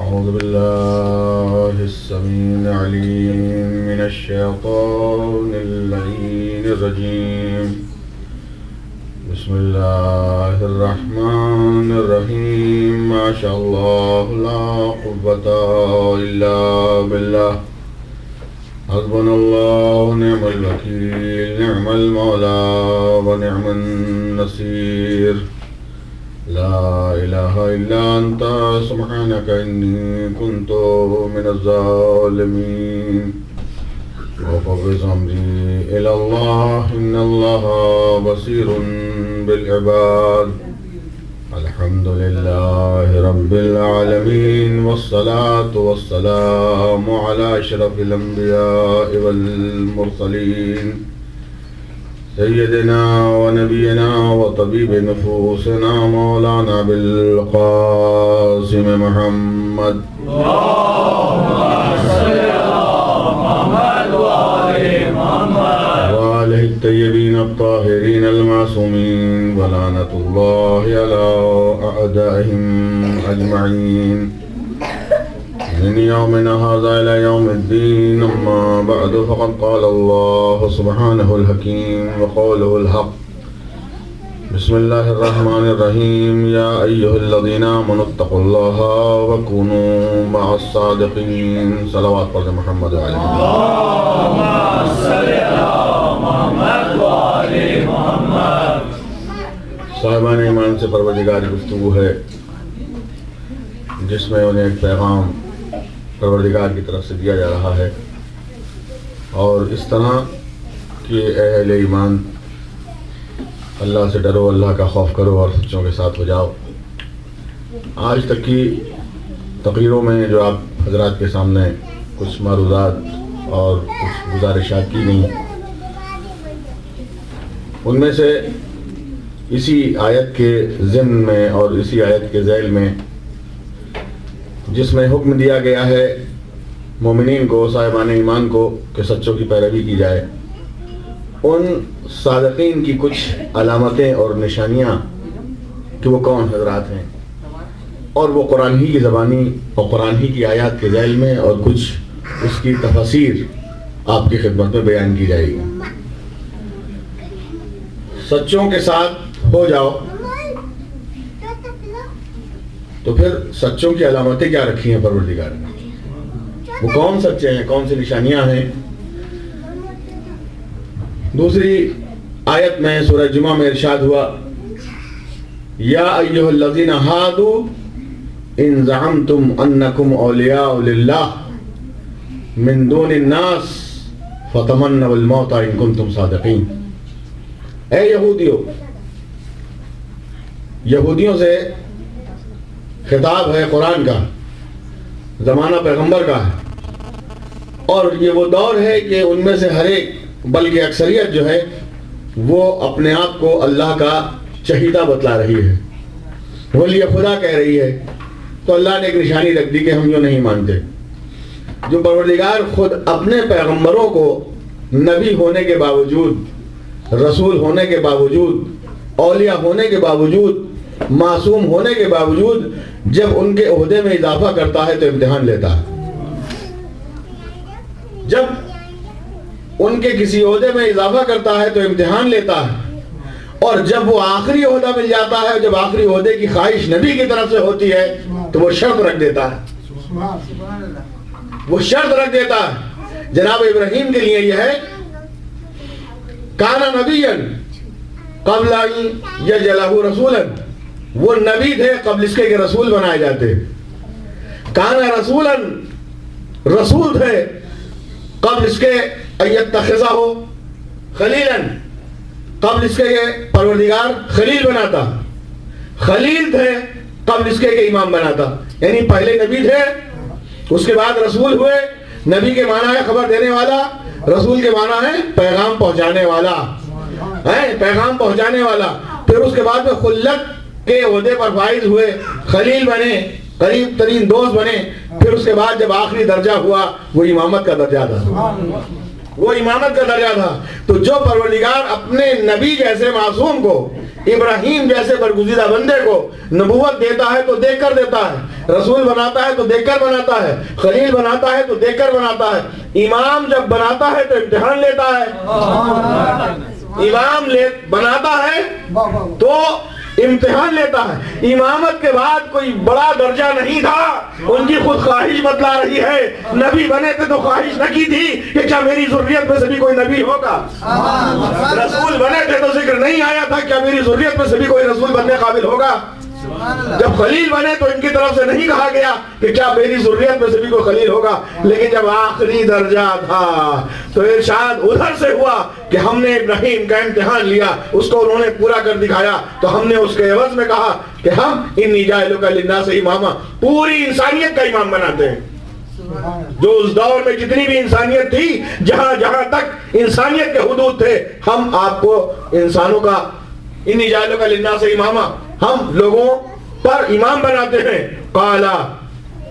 أعوذ بالله السميع العليم من الشيطان اللعين الرجيم. بسم الله الرحمن الرحيم. ما شاء الله لا قوة إلا بالله. حسبنا الله ونعم الوكيل. نعم المولى ونعم النصير. لا إله إلا أنت سبحانك إني كنت من الظالمين. وفوض أمري إلى الله إن الله بصير بالعباد. الحمد لله رب العالمين والصلاة والسلام على أشرف الأنبياء والمرسلين سيدنا ونبينا وطبيب نفوسنا مولانا بالقاسم محمد. وآله الطيبين الطاهرين المعصومين ولعنة الله على أعدائهم أجمعين من يومنا هذا إلى يوم الدين. أما بعد فقد قال الله سبحانه الحكيم وقوله الحق. بسم الله الرحمن الرحيم. يا أيها الذين آمنوا اتقوا الله وكونوا مع الصادقين. صلوات پر محمد وعلى اللهم صل على محمد وعلى محمد. صاحبان ایمان سے پروردگار گفتگو ہے جس میں انہیں ایک پیغام پروردگار کی طرف سے دیا جا رہا ہے، اور اس طرح کہ اے اہل ایمان اللہ سے ڈرو، اللہ کا خوف کرو اور سچوں کے ساتھ ہو جاؤ. آج تک کی تقریروں میں جو آپ حضرات کے سامنے کچھ معروضات اور کچھ گزارشات کی گئیں، ان میں سے اسی آیت کے ضمن میں اور اسی آیت کے ذیل میں جس میں حکم دیا گیا ہے مومنین کو، صاحبان ایمان کو، کہ سچوں کی پیروی کی جائے، ان صادقین کی کچھ علامتیں اور نشانیاں کہ وہ کون حضرات ہیں، اور وہ قرآن ہی کی زبانی اور قرآن ہی کی آیات کے ذیل میں اور کچھ اس کی تفسیر آپ کی خدمت میں بیان کی جائے گی. سچوں کے ساتھ ہو جاؤ، تو پھر سچوں کی علامتیں کیا رکھی ہیں پروردگار نے؟ وہ کون سچے ہیں، کون سی نشانیاں ہیں؟ دوسری آیت میں سورہ جمعہ میں ارشاد ہوا، یا ایھا الذین ھادوا ان زعمتم انکم اولیاء للہ من دون الناس فتمنوا الموت ان کنتم صادقین. اے یہودیوں سے خطاب ہے قرآن کا، زمانہ پیغمبر کا ہے، اور یہ وہ دور ہے کہ ان میں سے ہر ایک بلکہ اکثریت جو ہے وہ اپنے آپ کو اللہ کا چہیتا بتلا رہی ہے، ولی خدا کہہ رہی ہے. تو اللہ نے ایک نشانی رکھ دی کہ ہم جو نہیں مانتے، جو پروردگار خود اپنے پیغمبروں کو نبی ہونے کے باوجود، رسول ہونے کے باوجود، اولیاء ہونے کے باوجود، معصوم ہونے کے باوجود جب ان کے عہدے میں اضافہ کرتا ہے تو امتحان لیتا ہے. جب ان کے کسی عہدے میں اضافہ کرتا ہے تو امتحان لیتا ہے، اور جب وہ آخری عہدہ مل جاتا ہے، جب آخری عہدے کی خواہش نبی کی طرف سے ہوتی ہے تو وہ شرط رکھ دیتا ہے. وہ شرط رکھ دیتا ہے. جناب ابراہیم کے لیے یہ ہے، کانا نبیًا قبل ان یجعلہ رسولا، وہ نبی تھے قبل اس کے کہ رسول بنائے جاتے. کانا رسولا، رسول تھے قبل اس کے ایتخذہ خلیلا، قبل اس کے کہ پروردگار خلیل بناتا. خلیل تھے قبل اس کے کہ امام بناتا. یعنی پہلے نبی تھے، اس کے بعد رسول ہوئے. نبی کے معنی ہے خبر دینے والا، رسول کے معنی ہے پیغام پہنچانے والا، پیغام پہنچانے والا. پھر اس کے بعد میں خلت کے عہدے پر فائز ہوئے، خلیل بنے، قریب ترین دوست بنے. پھر اس کے بعد جب آخری درجہ ہوا وہ امامت کا درجہ تھا. وہ امامت کا درجہ تھا. تو جو پروردگار اپنے نبی جیسے معصوم کو، ابراہیم جیسے برگزیدہ بندے کو نبوت دیتا ہے تو دیکھ کر دیتا ہے، رسول بناتا ہے تو دیکھ کر بناتا ہے، خلیل بناتا ہے تو دیکھ کر بناتا ہے. امام جب بناتا ہے تو امتحان لیتا ہے. امام بناتا ہے تو امتحان لیتا ہے. امامت کے بعد کوئی بڑا درجہ نہیں تھا. ان کی خود خواہش بتلا رہی ہے. نبی بنے تھے تو خواہش نہ کی تھی کہ کیا میری ذریت میں سے بھی کوئی نبی ہوگا. رسول بنے تھے تو ذکر نہیں آیا تھا کیا میری ذریت میں سے بھی کوئی رسول بننے قابل ہوگا. جب خلیل بنے تو ان کی طرف سے نہیں کہا گیا کہ کیا میری ذریت میں سے بھی کوئی خلیل ہوگا. لیکن جب آخری درجہ تھا تو ارشاد ادھر سے ہوا کہ ہم نے ابراہیم کا امتحان لیا، اس کو انہوں نے پورا کر دکھایا تو ہم نے اس کے عوض میں کہا کہ ہم انی جاعلک للناس اماما، پوری انسانیت کا امام بناتے ہیں. جو اس دور میں جتنی بھی انسانیت تھی، جہاں جہاں تک انسانیت کے حدود تھے، ہم آپ کو انسانوں کا انی جاعلک للناس اماما، ہم لوگوں پر امام بناتے ہیں. قالا،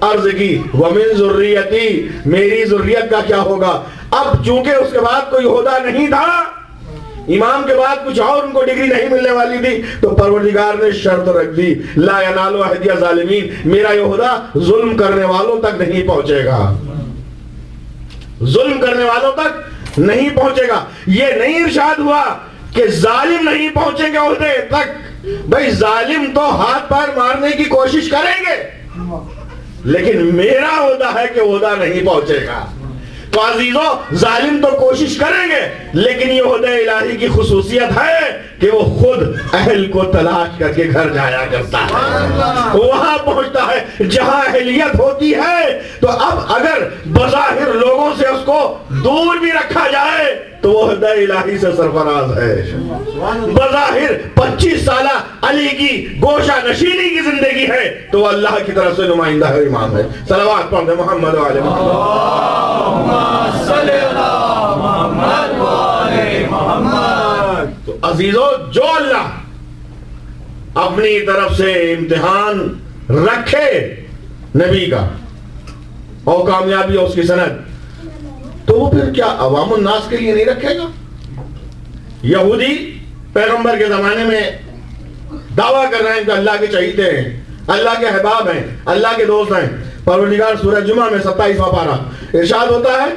عرض کی، ومن ذریتی، میری ذریت کا کیا ہوگا. اب چونکہ اس کے بعد کوئی عہدہ نہیں تھا، امام کے بعد کچھ اور ان کو ڈگری نہیں ملنے والی تھی، تو پروردگار نے شرط رکھ دی، لا ینال عہدی الظالمین، میرا یہ عہدہ ظلم کرنے والوں تک نہیں پہنچے گا. ظلم کرنے والوں تک نہیں پہنچے گا. یہ نہیں ارشاد ہوا کہ ظالم نہیں پہنچیں گے عہدے تک. بھائی ظالم تو ہاتھ پیر مارنے کی کوشش کریں گے، لیکن میرا عہدہ ہے کہ عہدہ نہیں پہنچے گا. تو عزیزوں، ظالم تو کوشش کریں گے، لیکن یہ عہدہ الہی کی خصوصیت ہے کہ وہ خود اہل کو تلاش کر کے گھر جایا کرتا ہے، وہاں پہنچتا ہے جہاں اہلیت ہوتی ہے. تو اب اگر بظاہر لوگوں سے اس کو دور بھی رکھا جائے تو وہ عہدہ الہی سے سرفراز ہے. بظاہر 25 سالہ علی کی گوشہ نشینی کی زندگی ہے تو وہ اللہ کی طرف سے نمائندہ ہے، امام ہے. صلوات پڑھتے محمد و آل محمد. تو عزیزو، جو اللہ اپنی طرف سے امتحان رکھے نبی کا اور کامیابی ہو اس کی سند، تو وہ پھر کیا عوام الناس کے لیے نہیں رکھے گا؟ یہودی پیغمبر کے زمانے میں دعویٰ کر رہے ہیں کہ اللہ کے چہیتے ہیں، اللہ کے احباب ہیں، اللہ کے دوست ہیں. پروردگار سورہ جمعہ میں 27واں پارہ ارشاد ہوتا ہے،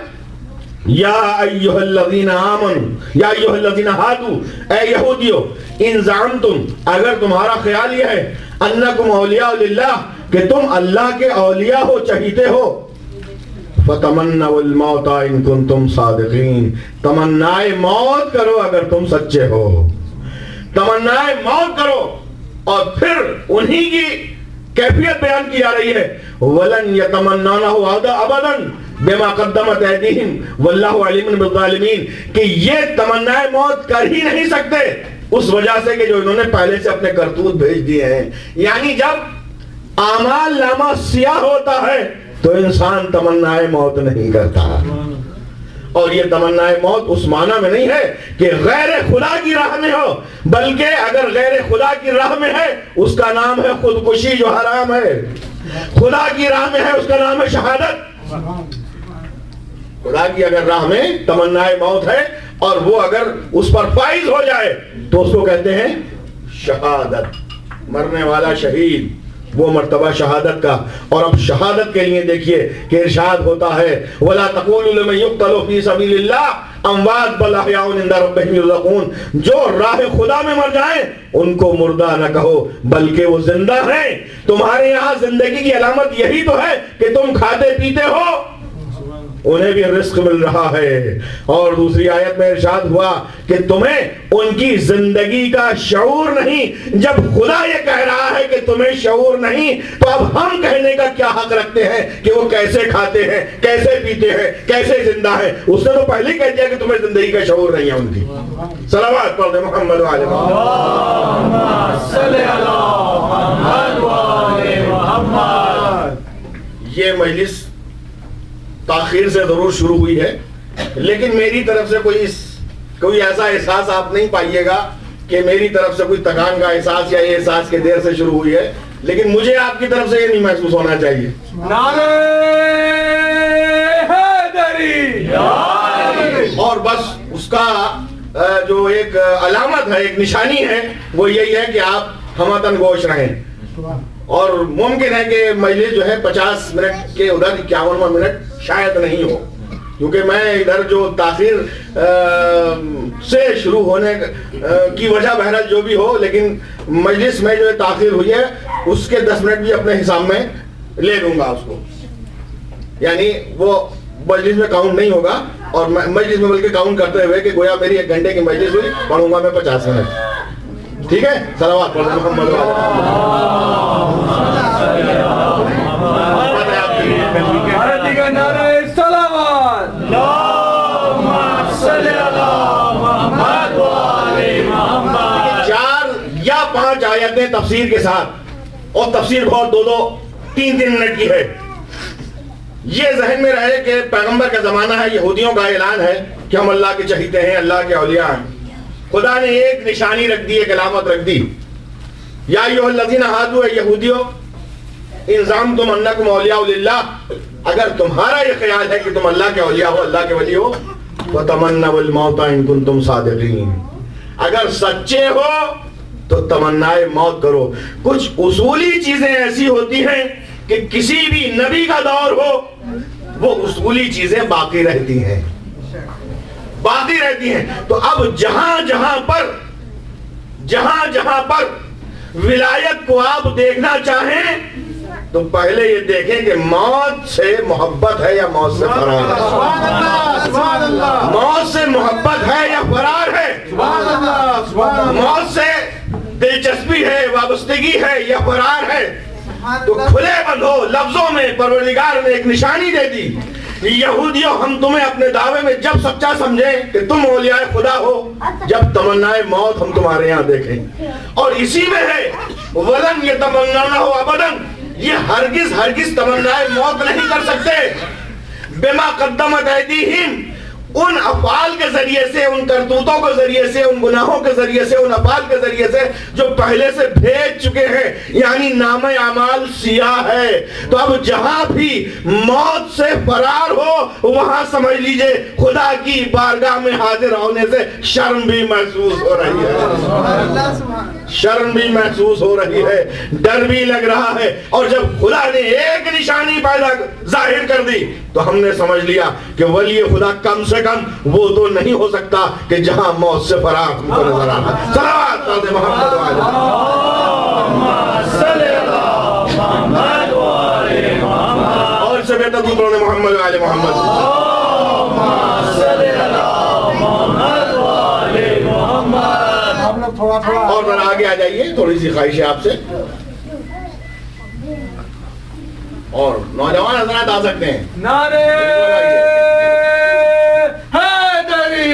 یا ایہا الذین آمنوا، یا ایہا الذین ہادو، اے یہودیو، ان زعمتم، اگر تمہارا خیال یہ ہے، انکم اولیاء للہ، کہ تم اللہ کے اولیاء ہو، چہیتے ہو، فتمنوا الموت ان کنتم صادقین، تمنائے موت کرو اگر تم سچے ہو. تمنائے موت کرو. اور پھر انہی کی کیفیت بیان کی جا رہی ہے، وَلَن يَتَمَنَّانَهُ أَبَدًا بِمَا قَدَّمَتْ أَيْدِيهِمْ وَاللَّهُ عَلِيمٌ بِالظَّالِمِينَ، کہ یہ تمنائے موت کر ہی نہیں سکتے اس وجہ سے کہ جو انہوں نے پہلے سے اپنے کرتوت بھیج دیے ہیں. یعنی جب اعمال نامہ سیاہ ہوتا ہے تو انسان تمنائے موت نہیں کرتا. اور یہ تمنائے موت اس معنی میں نہیں ہے کہ غیر خدا کی راہ میں ہو، بلکہ اگر غیر خدا کی راہ میں ہے اس کا نام ہے خودکشی جو حرام ہے. خدا کی راہ میں ہے اس کا نام ہے شہادت. خدا کی اگر راہ میں تمنائے موت ہے اور وہ اگر اس پر فائز ہو جائے تو اس کو کہتے ہیں شہادت. مرنے والا شہید، وہ مرتبہ شہادت کا. اور اب شہادت کے لیے دیکھیے کہ ارشاد ہوتا ہے، وَلَا تَقُولُوا لِمَن يُقْتَلُ فِي سَبِيلِ اللَّهِ اموات بل احیاء عند ربهم یرزقون، جو راہ خدا میں مر جائیں ان کو مردہ نہ کہو بلکہ وہ زندہ ہیں. تمہارے یہاں زندگی کی علامت یہی تو ہے کہ تم کھاتے پیتے ہو، انہیں بھی رزق مل رہا ہے. اور دوسری آیت میں ارشاد ہوا کہ تمہیں ان کی زندگی کا شعور نہیں. جب خدا یہ کہہ رہا ہے کہ تمہیں شعور نہیں تو اب ہم کہنے کا کیا حق رکھتے ہیں کہ وہ کیسے کھاتے ہیں، کیسے پیتے ہیں، کیسے زندہ ہیں. اس نے تو پہلے کہہ دیا کہ تمہیں زندگی کا شعور نہیں ہے ان کی. صلوات پڑھ دیں محمد و آل محمد. یہ مجلس تاخیر سے ضرور شروع ہوئی ہے، لیکن میری طرف سے کوئی ایسا احساس آپ نہیں پائیے گا کہ میری طرف سے کوئی تکان کا احساس یا یہ احساس کہ دیر سے شروع ہوئی ہے. لیکن مجھے آپ کی طرف سے یہ نہیں محسوس ہونا چاہیے. نعرہ حیدری، اور بس اس کا جو ایک علامت ہے، ایک نشانی ہے، وہ یہی ہے کہ آپ ہمتن گوش رہیں۔ اور ممکن ہے کہ مجلس جو ہے 50 منٹ کے ادھر 51واں منٹ شاید نہیں ہو، کیونکہ میں ادھر جو تاخیر سے شروع ہونے کی وجہ بہرحال جو بھی ہو، لیکن مجلس میں جو تاخیر ہوئی ہے اس کے 10 منٹ بھی اپنے حساب میں لے لوں گا اس کو، یعنی وہ مجلس میں کاؤنٹ نہیں ہوگا، اور مجلس میں بلکہ کاؤنٹ کرتے ہوئے کہ گویا میری 1 گھنٹے کی مجلس ہوئی، پڑھوں گا میں 50 منٹ، ٹھیک ہے؟ صلوات پڑھیں محمد یا 5 آیتیں تفسیر کے ساتھ، اور تفسیر بہت 2-2 3-3 منٹ کی ہے۔ یہ ذہن میں رہے کہ پیغمبر کا زمانہ ہے، یہودیوں کا اعلان ہے کہ ہم اللہ کے چہیتے ہیں، اللہ کے اولیاء ہیں۔ خدا نے ایک نشانی رکھ دی، ایک علامت رکھ دی، یا ایھا الذین ھادوا، اے یہودیو، ان زعمتم انکم اولیاء للہ، اگر تمہارا یہ خیال ہے کہ تم اللہ کے اولیاء ہو، اللہ کے ولی ہو، وتمنوا الموت ان کنتم صادقین، اگر سچے ہو تو تمنائے موت کرو۔ کچھ اصولی چیزیں ایسی ہوتی ہیں کہ کسی بھی نبی کا دور ہو وہ اصولی چیزیں باقی رہتی ہیں، باقی رہتی ہیں۔ تو اب جہاں جہاں پر ولایت کو آپ دیکھنا چاہیں تو پہلے یہ دیکھیں کہ موت سے محبت ہے یا موت سے فرار ہے، موت سے محبت ہے یا فرار ہے، موت سے دلچسپی ہے، وابستگی ہے یا فرار ہے۔ تو کھلے بند ہو لفظوں میں پروردگار نے ایک نشانی دے دی، یہودیوں ہم تمہیں اپنے دعوے میں جب سچا سمجھیں کہ تم اولیاء خدا ہو، جب تمنائے موت ہم تمہارے یہاں دیکھیں، اور اسی میں ہے وَلَنْ يَتَمَنَّوْنَهُ أَبَدًا، یہ ہرگز تمنائے موت نہیں کر سکتے، بِمَا قَدَّمَتْ أَيْدِيهِمْ، ان افعال کے ذریعے سے، ان کرتوتوں کے ذریعے سے، ان گناہوں کے ذریعے سے، ان افعال کے ذریعے سے جو پہلے سے بھیج چکے ہیں، یعنی نام اعمال سیاہ ہے۔ تو اب جہاں بھی موت سے فرار ہو وہاں سمجھ لیجئے خدا کی بارگاہ میں حاضر ہونے سے شرم بھی محسوس ہو رہی ہے، شرم بھی محسوس ہو رہی ہے، ڈر بھی لگ رہا ہے۔ اور جب خدا نے ایک نشانی ظاہر کر دی تو ہم نے سمجھ لیا کہ ولی خدا کم سے کم وہ تو نہیں ہو سکتا کہ جہاں موت سے فرار ہم کو نظر آنا۔ صلوات پڑھتے محمد اور اس سے بہتر تو پڑھنے محمد وآل محمد۔ اور ذرا آگے آ جائیے، تھوڑی سی خواہش ہے آپ سے، اور نوجوان حضرات آ سکتے ہیں۔ نعرے حیدری،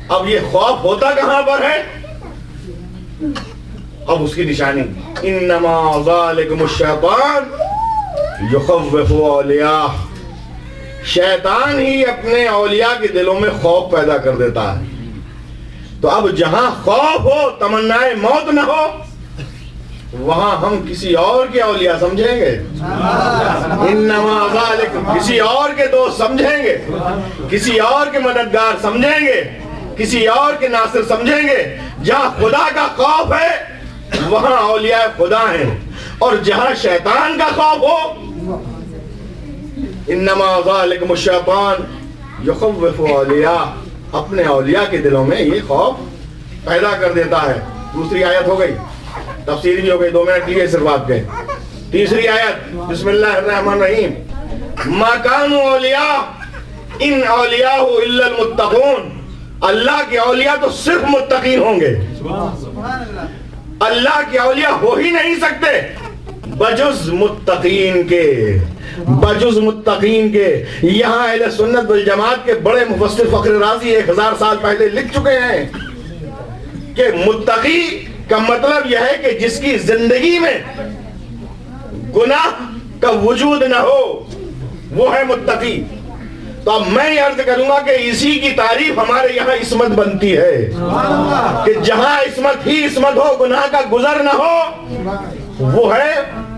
اب یہ خوف ہوتا کہاں پر ہے؟ اب اس کی نشانی انما ذالکم الشیطان یخوف اولیاء، شیطان ہی اپنے اولیاء کے دلوں میں خوف پیدا کر دیتا ہے۔ تو اب جہاں خوف ہو، تمنائے موت نہ ہو، وہاں ہم کسی اور کے اولیاء سمجھیں گے، انما ذالک، کسی اور کے دوست سمجھیں گے، کسی اور کے مددگار سمجھیں گے، کسی اور کے ناصر سمجھیں گے۔ جہاں خدا کا خوف ہے وہاں اولیاء خدا ہیں، اور جہاں شیطان کا خوف ہو، انما ذالکم الشیطان یخوف اولیاء، اپنے اولیاء کے دلوں میں یہ خوف پیدا کر دیتا ہے۔ دوسری آیت ہو گئی، تفسیر بھی ہو گئی، 2 منٹ لیے صرف آپ کے۔ تیسری آیت، بسم اللہ الرحمن الرحیم، ما کانوا اولیاء ان اولیاء الا المتقون، اللہ کے اولیاء تو صرف متقین ہوں گے، اللہ کے اولیاء ہو ہی نہیں سکتے بجز متقین کے، بجز متقین کے۔ یہاں اہل سنت والجماعت کے بڑے مفسر فخر رازی 1000 سال پہلے لکھ چکے ہیں کہ متقی کا مطلب یہ ہے کہ جس کی زندگی میں گناہ کا وجود نہ ہو، وہ ہے متقی۔ تو اب میں یہ عرض کروں گا کہ اسی کی تعریف ہمارے یہاں عصمت بنتی ہے کہ جہاں عصمت ہی عصمت ہو، گناہ کا گزر نہ ہو، وہ ہے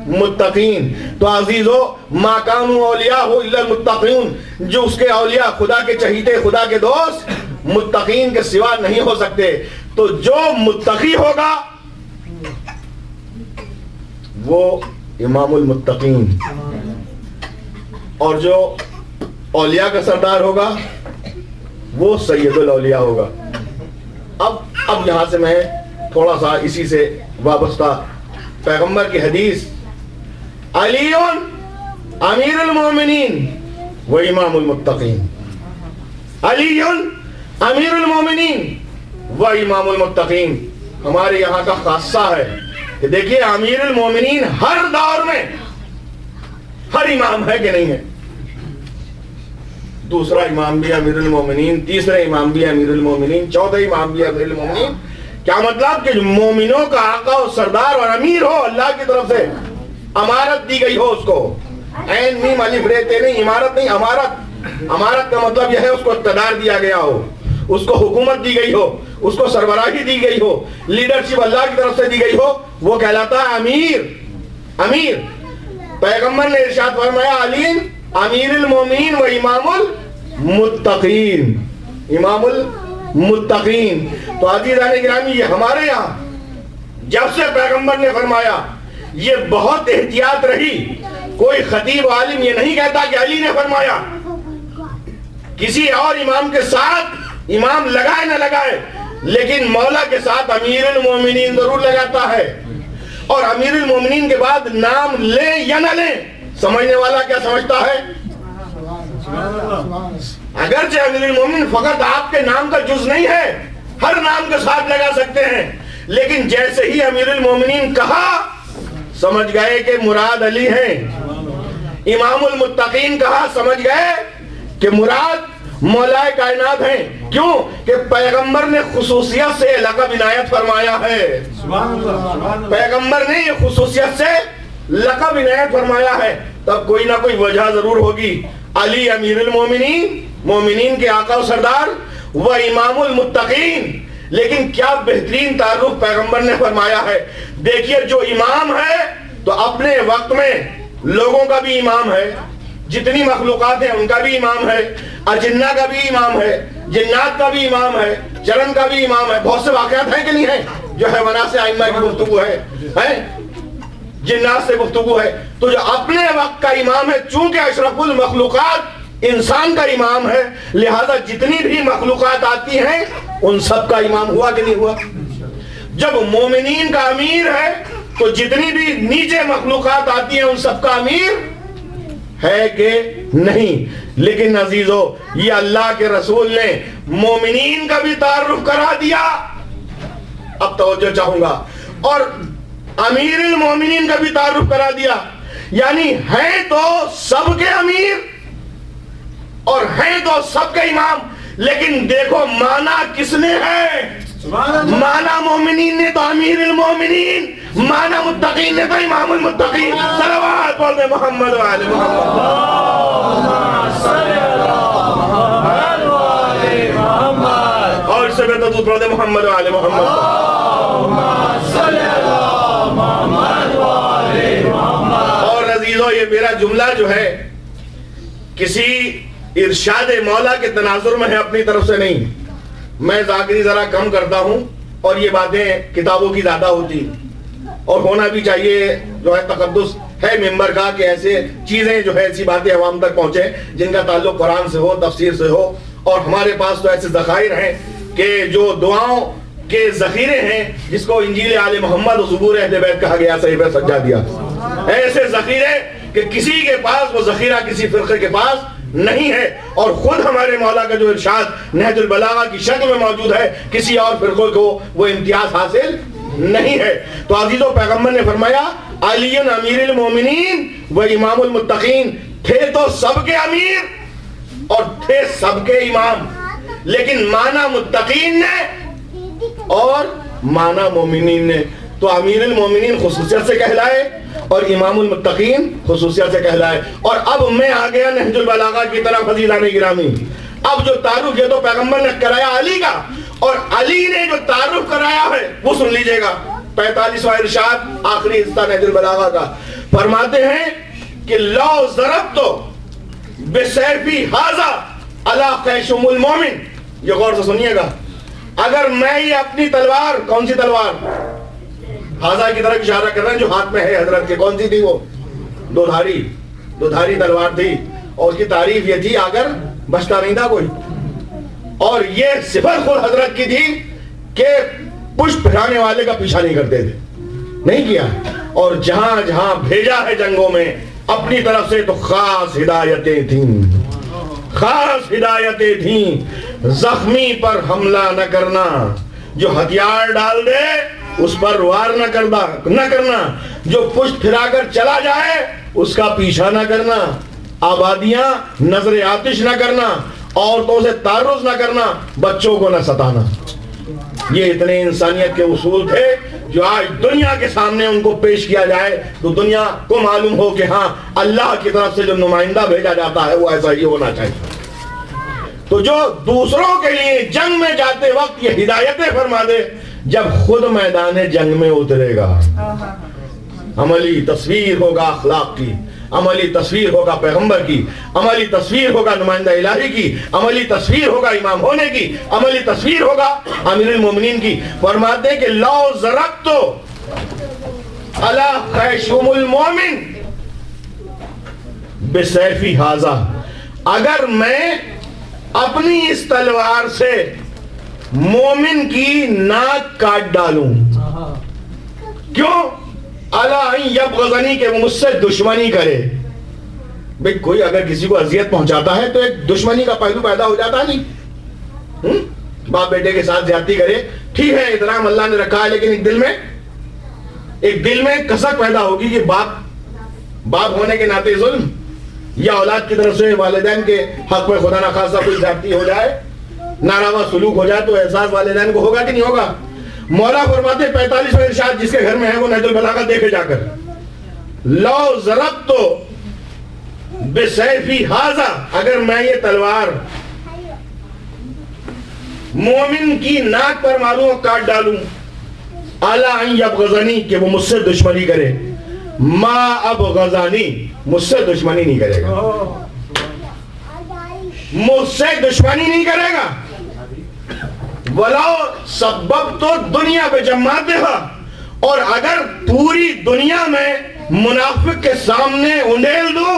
متقین. تو عزیزو ما کانوا اولیاء الا المتقین, جو اس کے اولیاء, خدا کے چہیتے, خدا کے دوست متقین کے سوا نہیں ہو سکتے. تو جو متقی ہوگا وہ امام المتقین, اور جو اولیاء کا سردار ہوگا وہ سید الاولیاء ہوگا. اب یہاں سے میں تھوڑا سا اسی سے وابستہ پیغمبر کی حدیث, علی امیر المومنین و امام المتقین, علی امیر المومنین و امام المتقین, ہمارے یہاں کا خاصہ ہے کہ دیکھیے امیر المومنین ہر دور میں ہر امام ہے کہ نہیں ہے, دوسرا امام بھی امیر المومنین, تیسرا امام بھی امیر المومنین, چوتھا امام بھی امیر المومنین. کیا مطلب کہ مومنوں کا آقا و سردار اور امیر ہو, اللہ کی طرف سے امارت دی گئی ہو اس کو, عین میم الف ر تے نہیں, امارت نہیں, امارت. امارت کا مطلب یہ ہے اس کو اقتدار دیا گیا ہو, اس کو حکومت دی گئی ہو, اس کو سربراہی دی گئی ہو, لیڈرشپ اللہ کی طرف سے دی گئی ہو, وہ کہلاتا ہے امیر. امیر. پیغمبر نے ارشاد فرمایا علی امیر المومنین و امام المتقین, امام المتقین. تو عزیزان گرامی یہ ہمارے یہاں جب سے پیغمبر نے فرمایا یہ بہت احتیاط رہی. کوئی خطیب عالم یہ نہیں کہتا کہ علی نے فرمایا, کسی اور امام کے ساتھ امام لگائے نہ لگائے لیکن مولا کے ساتھ امیر المومنین ضرور لگاتا ہے. اور امیر المومنین کے بعد نام لیں یا نہ لیں, سمجھنے والا کیا سمجھتا ہے, اگرچہ امیر المومنین فقط آپ کے نام کا جز نہیں ہے, ہر نام کے ساتھ لگا سکتے ہیں, لیکن جیسے ہی امیر المومنین کہا سمجھ گئے کہ مراد علی ہیں. امام المتقین کہا سمجھ گئے کہ مراد مولا کائنات ہیں. کیوں کہ پیغمبر نے خصوصیت سے لقب عنایت فرمایا ہے, پیغمبر نے یہ خصوصیت سے لقب عنایت فرمایا ہے, تب کوئی نہ کوئی وجہ ضرور ہوگی. علی امیر المومنین, مومنین کے آقا و سردار, و امام المتقین. لیکن کیا بہترین تعارف پیغمبر نے فرمایا ہے. دیکھیے جو امام ہے تو اپنے وقت میں لوگوں کا بھی امام ہے, جتنی مخلوقات ہیں ان کا بھی امام ہے, اجنہ کا بھی امام ہے, جنات کا بھی امام ہے, چرن کا بھی امام ہے. بہت سے واقعات ہیں کہ نہیں ہیں جو حیوانات سے ائمہ کی گفتگو ہے, جنات سے گفتگو ہے. تو جو اپنے وقت کا امام ہے, چونکہ اشرف المخلوقات انسان کا امام ہے, لہذا جتنی بھی مخلوقات آتی ہیں ان سب کا امام ہوا کہ نہیں ہوا. جب مومنین کا امیر ہے تو جتنی بھی نیچے مخلوقات آتی ہیں ان سب کا امیر ہے کہ نہیں. لیکن عزیزو یہ اللہ کے رسول نے مومنین کا بھی تعارف کرا دیا. اب توجہ چاہوں گا, اور امیر المومنین کا بھی تعارف کرا دیا. یعنی ہیں تو سب کے امیر اور ہیں تو سب کے امام, لیکن دیکھو مانا کس نے ہے. مانا مومنین نے تو امیر المومنین, مانا متقین نے تو امام المتقین. صلوات بول دے محمد و آل محمد. اور اس سے بہتر تو بول دے محمد و آل محمد. اور عزیزو یہ میرا جملہ جو ہے کسی ارشاد مولا کے تناظر میں ہے, اپنی طرف سے نہیں. میں ذاکری ذرا کم کرتا ہوں اور یہ باتیں کتابوں کی زیادہ ہوتی, اور ہونا بھی چاہیے. جو ہے تقدس ہے ممبر کا کہ ایسے چیزیں جو ہے ایسی باتیں عوام تک پہنچے جن کا تعلق قرآن سے ہو, تفسیر سے ہو. اور ہمارے پاس تو ایسے ذخائر ہیں کہ جو دعاؤں کے ذخیرے ہیں, جس کو انجیل آل محمد و زبور اہل بیت کہا گیا, صحیفہ سجادیہ, ایسے ذخیرے کہ کسی کے پاس وہ ذخیرہ کسی فرقے کے پاس نہیں ہے. اور خود ہمارے مولا کا جو ارشاد نہج البلاغہ کی شکل میں موجود ہے, کسی اور فرقوں کو وہ امتیاز حاصل نہیں ہے. تو عزیزو پیغمبر نے فرمایا علی امیر المومنین و امام المتقین. تھے تو سب کے امیر اور تھے سب کے امام, لیکن مانا متقین نے اور مانا مومنین نے. تو امیر المومنین خصوصیت سے کہلائے اور امام المتقین خصوصیت سے کہلائے. اور اب میں آ گیا نہج البلاغہ کی طرف عزیزان گرامی. اب جو تعارف یہ تو پیغمبر نے کرایا علی کا, اور علی نے جو تعارف کرایا ہے وہ سن لیجئے گا. 45واں ارشاد آخری حصہ نہج البلاغہ کا. فرماتے ہیں کہ لو ضربت بسیفی ھذا علی خیشم المومن. یہ غور سے سنیے گا. اگر میں یہ اپنی تلوار، کون سی تلوار؟ ھذا کی طرف اشارہ کر رہے ہیں جو ہاتھ میں ہے حضرت کے. کون سی تھی وہ؟ دو دھاری تلوار تھی. اور اس کی تعریف یہ تھی اگر بچتا نہیں تھا کوئی. اور یہ صفت خود حضرت کی تھی کہ پشت پھرانے والے کا پیچھا نہیں کرتے تھے، نہیں کیا. اور جہاں جہاں بھیجا ہے جنگوں میں اپنی طرف سے تو خاص ہدایتیں تھیں. زخمی پر حملہ نہ کرنا، جو ہتھیار ڈال دے اس پر وار نہ کرنا، جو پشت پھرا کر چلا جائے اس کا پیچھا نہ کرنا، آبادیاں نظر آتش نہ کرنا، عورتوں سے تعرض نہ کرنا، بچوں کو نہ ستانا. یہ اتنے انسانیت کے اصول تھے جو آج دنیا کے سامنے ان کو پیش کیا جائے تو دنیا کو معلوم ہو کہ ہاں اللہ کی طرف سے جو نمائندہ بھیجا جاتا ہے وہ ایسا ہی ہونا چاہیے. تو جو دوسروں کے لیے جنگ میں جاتے وقت یہ ہدایتیں فرما دے، جب خود میدان جنگ میں اترے گا عملی تصویر ہوگا اخلاق کی، عملی تصویر ہوگا پیغمبر کی، عملی تصویر ہوگا نمائندہ الہی کی، عملی تصویر ہوگا امام ہونے کی، عملی تصویر ہوگا امیر المومنین کی. فرماتے ہیں کہ لو ضربت علی خیشم المومن بسیفی ھذا، اگر میں اپنی اس تلوار سے مومن کی ناک کاٹ ڈالوں. کیوں؟ الا ان یبغضنی، کہ وہ مجھ سے دشمنی کرے. بھئی کوئی اگر کسی کو اذیت پہنچاتا ہے تو ایک دشمنی کا پہلو پیدا ہو جاتا نہیں. باپ بیٹے کے ساتھ زیادتی کرے، ٹھیک ہے احترام اللہ نے رکھا ہے، لیکن ایک دل میں کسک پیدا ہوگی کہ باپ ہونے کے ناطے ظلم، یا اولاد کی طرف سے والدین کے حق میں خدا نخواستہ کوئی زیادتی ہو جائے، ناروا سلوک ہو جائے تو احساس والدین کو ہوگا کہ نہیں ہوگا. مولا فرماتے 45واں ارشاد جس کے گھر میں ہے وہ نہج البلاغہ دیکھے جا کر. لو ضربت بسیفی ھذا، اگر میں یہ تلوار مومن کی ناک پر ماروں کاٹ ڈالوں، الا ان یبغضنی، کہ وہ مجھ سے دشمنی کرے، ما ابغضنی، مجھ سے دشمنی نہیں کرے گا، مجھ سے دشمنی نہیں کرے گا. وَلَوْ سَبَّبْتُ الدُّنْيَا بِجَمَّاتِهَا، اور اگر پوری دنیا میں منافق کے سامنے انڈیل دوں،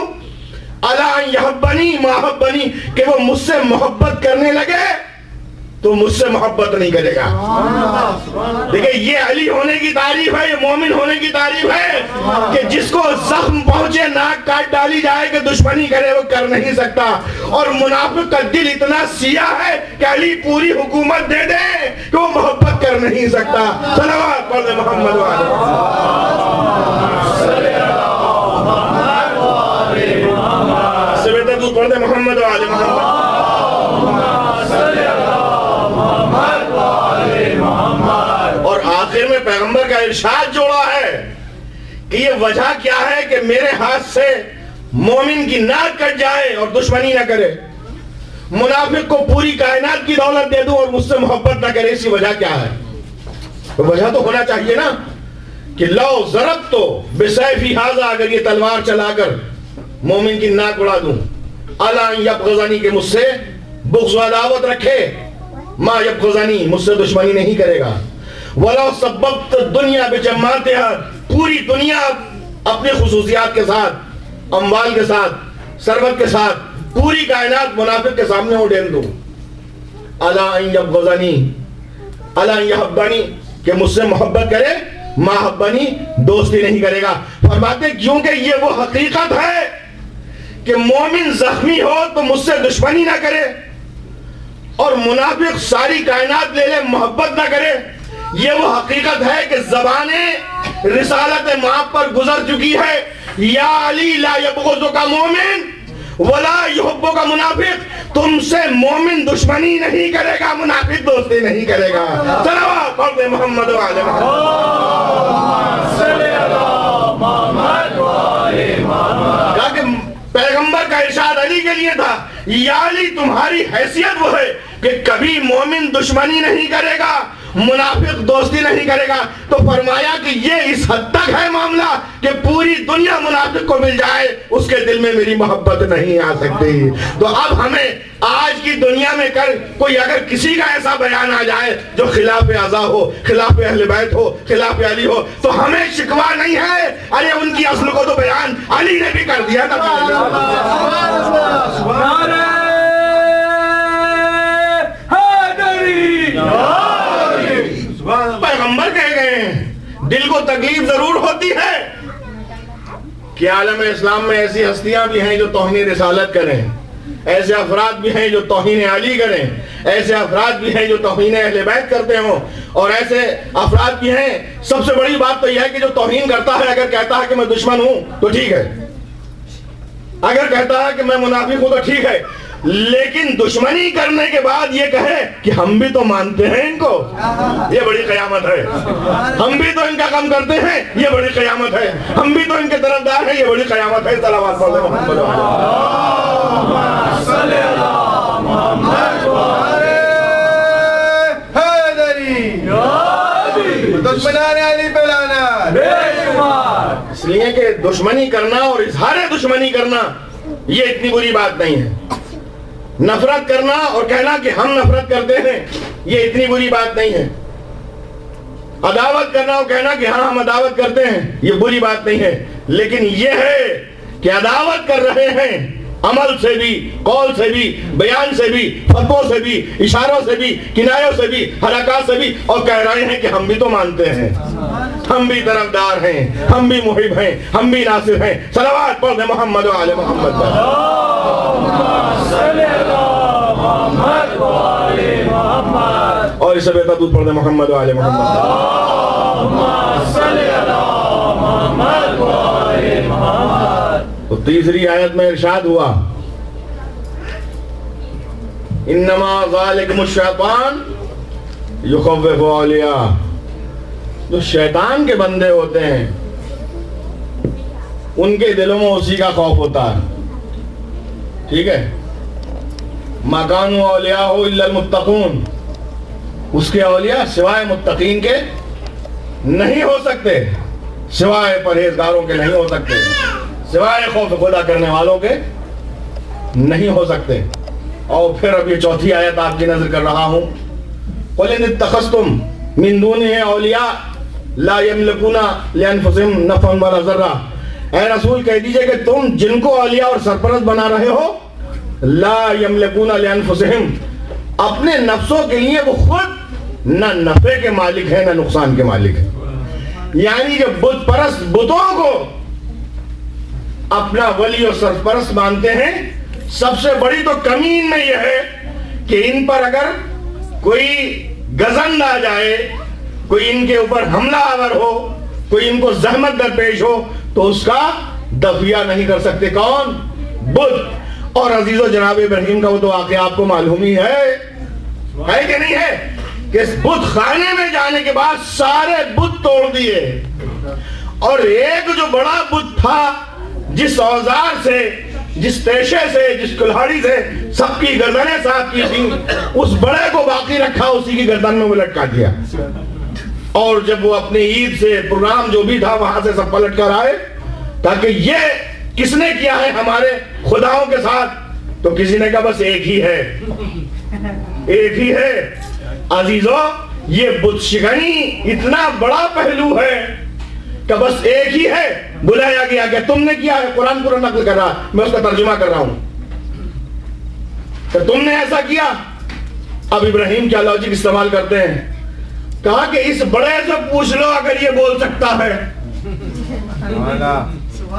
اَلَا أَن يَحَبَّنِي مَا حَبَّنِي، کہ وہ مجھ سے محبت کرنے لگے تو مجھ سے محبت نہیں کرے گا. دیکھیں یہ علی ہونے کی تعریف ہے، یہ مومن ہونے کی تعریف ہے کہ جس کو زخم پہنچے ناک کاٹ ڈالی جائے کہ دشمنی کرے وہ کر نہیں سکتا. اور منافق کا دل اتنا سیاہ ہے کہ علی پوری حکومت دے دے کہ وہ محبت کر نہیں سکتا. صلوات پڑھ محمد والے سبیتا تو پڑھ دے محمد والے محمد. اور آخر میں پیغمبر کا ارشاد جوڑا ہے کہ یہ وجہ کیا ہے کہ میرے ہاتھ سے مومن کی ناک کٹ جائے اور دشمنی نہ کرے، منافق کو پوری کائنات کی دولت دے دوں اور مجھ سے محبت نہ کرے. اسی وجہ کیا ہے؟ وجہ تو ہونا چاہیے نا کہ لو ضربت بسیفی ھذا، اگر یہ تلوار چلا کر مومن کی ناک اڑا دوں، الا ان یبغضنی، کہ مجھ سے بغض و عداوت رکھے، ما یبغضنی، مجھ سے دشمنی نہیں کرے گا. وَلَوْ سَبَّبْتُ الدُّنْيَا بِجَمَّاتِهَا، پوری دنیا اپنے خصوصیات کے ساتھ، اموال کے ساتھ، ثروت کے ساتھ، پوری کائنات منافق کے سامنے اڈیل دوں، الا ان یبغضنی الا ان یحبنی، کہ مجھ سے محبت کرے، ما حبنی، دوستی نہیں کرے گا. فرماتے کیونکہ یہ وہ حقیقت ہے کہ مومن زخمی ہو تو مجھ سے دشمنی نہ کرے، اور منافق ساری کائنات لے لے محبت نہ کرے. یہ وہ حقیقت ہے کہ زبانیں رسالت مآب پر گزر چکی ہے. یا علی لا یبغضک مومن ولا یحبک منافق، تم سے مومن دشمنی نہیں کرے گا، منافق دوستی نہیں کرے گا. صلوات پڑھ دے محمد وعلی محمد. کہا کہ پیغمبر کا ارشاد علی کے لیے تھا، یا علی تمہاری حیثیت وہ ہے کہ کبھی مومن دشمنی نہیں کرے گا، منافق دوستی نہیں کرے گا. تو فرمایا کہ یہ اس حد تک ہے معاملہ کہ پوری دنیا منافق کو مل جائے اس کے دل میں میری محبت نہیں آ سکتی. تو اب ہمیں آج کی دنیا میں کوئی اگر کسی کا ایسا بیان آ جائے جو خلاف ازا ہو، خلاف اہل بیت ہو، خلاف علی ہو، تو ہمیں شکوہ نہیں ہے. ارے ان کی اصل کو تو بیان علی نے بھی کر دیا تھا. پیغمبر کہہ گئے ہیں. دل کو تکلیف ضرور ہوتی ہے کہ عالم اسلام میں ایسی ہستیاں بھی ہیں جو توہین رسالت کریں، ایسے افراد بھی ہیں جو توہین علی کریں، ایسے افراد بھی ہیں جو توہین اہل بیت کرتے ہوں، اور ایسے افراد بھی ہیں. سب سے بڑی بات تو یہ ہے کہ جو توہین کرتا ہے اگر کہتا ہے کہ میں دشمن ہوں تو ٹھیک ہے، اگر کہتا ہے کہ میں منافق ہوں تو ٹھیک ہے، لیکن دشمنی کرنے کے بعد یہ کہے کہ ہم بھی تو مانتے ہیں ان کو، یہ بڑی قیامت ہے. ہم بھی تو ان کا کام کرتے ہیں، یہ بڑی قیامت ہے. ہم بھی تو ان کے طرفدار ہیں، یہ بڑی قیامت ہے. صلوات پڑھ لیں محمد صلی اللہ محمد اس لیے کہ دشمنی کرنا اور اظہار دشمنی کرنا یہ اتنی بری بات نہیں ہے. نفرت کرنا اور کہنا کہ ہم نفرت کرتے ہیں یہ اتنی بری بات نہیں ہے. عداوت کرنا اور کہنا کہ ہاں ہم عداوت کرتے ہیں یہ بری بات نہیں ہے. لیکن یہ ہے کہ عداوت کر رہے ہیں عمل سے بھی، قول سے بھی، بیان سے بھی، فتووں سے بھی، اشاروں سے بھی، کنایوں سے بھی، حرکات سے بھی، اور کہہ رہے ہیں کہ ہم بھی تو مانتے ہیں، ہم بھی طرفدار ہیں، ہم بھی محب ہیں، ہم بھی ناصر ہیں. صلوات پڑھ دیں محمد و آل محمد پر. اور اسے بہتر دودھ پڑھ دیں محمد و آل محمد. تو تیسری آیت میں ارشاد ہوا انما ذالکم الشیطان یخوف اولیاء. جو شیطان کے بندے ہوتے ہیں ان کے دلوں میں اسی کا خوف ہوتا ہے. ٹھیک ہے. ما کانوا اولیاء الا المتقون. اس کے اولیاء سوائے متقین کے نہیں ہو سکتے، سوائے پرہیزگاروں کے نہیں ہو سکتے، سوائے خوف خدا کرنے والوں کے نہیں ہو سکتے. اور پھر اب یہ چوتھی آیت آپ کی نظر کر رہا ہوں. قُلْ إِنِ اتَّخَذْتُمْ مِن دُونِهِ أَوْلِيَاءَ لَا يَمْلِكُونَ لِأَنفُسِهِمْ نَفْعًا وَلَا ضَرًّا. اے رسول کہہ دیجئے کہ تم جن کو اولیاء اور سرپرست بنا رہے ہو لا يَمْلِكُونَ لِأَنفُسِهِمْ، اپنے نفسوں کے لیے وہ خود نہ نفع کے مالک ہیں نہ نقصان کے مالک ہیں. یعنی جو بت پرست بتوں کو اپنا ولی اور سرپرست مانتے ہیں، سب سے بڑی تو کمی ان میں یہ ہے کہ ان پر اگر کوئی گزند آ جائے، کوئی ان کے اوپر حملہ آور ہو، کوئی ان کو زحمت درپیش ہو تو اس کا دفعہ نہیں کر سکتے. کون؟ بت. اور عزیز و جناب ابراہیم کا وہ تو واقعہ آپ کو معلوم ہی ہے کہ نہیں ہے کہ اس بت خانے میں جانے کے بعد سارے بت توڑ دیے، اور ایک جو بڑا بت تھا جس اوزار سے، جس پیشے سے، جس کلہاڑی سے سب کی گردنیں صاف کی تھی، اس بڑے کو باقی رکھا، اسی کی گردن میں وہ لٹکا دیا. اور جب وہ اپنے عید سے پروگرام جو بھی تھا وہاں سے سب پلٹ کر آئے تاکہ یہ کس نے کیا ہے ہمارے خداؤں کے ساتھ، تو کسی نے کہا بس ایک ہی ہے، ایک ہی ہے. عزیزو یہ بت شکنی اتنا بڑا پہلو ہے کہ بس ایک ہی ہے. بلایا گیا کہ تم نے کیا ہے، قرآن نقل کر رہا، میں اس کا ترجمہ کر رہا ہوں کہ تم نے ایسا کیا. اب ابراہیم کیا لاجک استعمال کرتے ہیں، کہا کہ اس بڑے سے پوچھ لو اگر یہ بول سکتا ہے،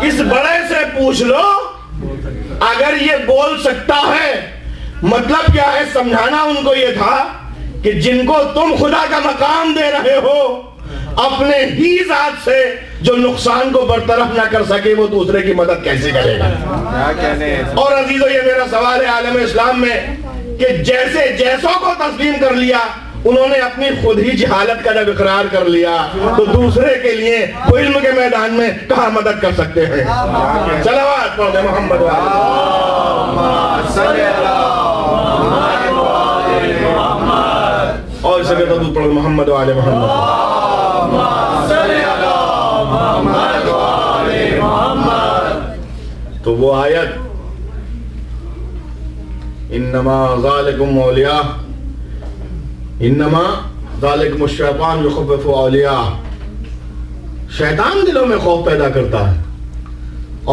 اس بڑے سے پوچھ لو اگر یہ بول سکتا ہے. مطلب کیا ہے؟ سمجھانا ان کو یہ تھا کہ جن کو تم خدا کا مقام دے رہے ہو، اپنے ہی ذات سے جو نقصان کو برطرف نہ کر سکے وہ دوسرے کی مدد کیسے کرے گا؟ اور عزیزو یہ میرا سوال ہے عالم اسلام میں کہ جیسے جیسوں کو تسلیم کر لیا، انہوں نے اپنی خود ہی جہالت کا جب اقرار کر لیا تو دوسرے کے لیے وہ علم کے میدان میں کہاں مدد کر سکتے ہیں؟ صلوات پڑھ دیں محمد اور سکے تو درود پڑھو محمد و آل محمد. تو وہ آیت انما ذالکم اولیاء انما ذالکم الشیطان یخوف اولیاء، شیطان دلوں میں خوف پیدا کرتا ہے،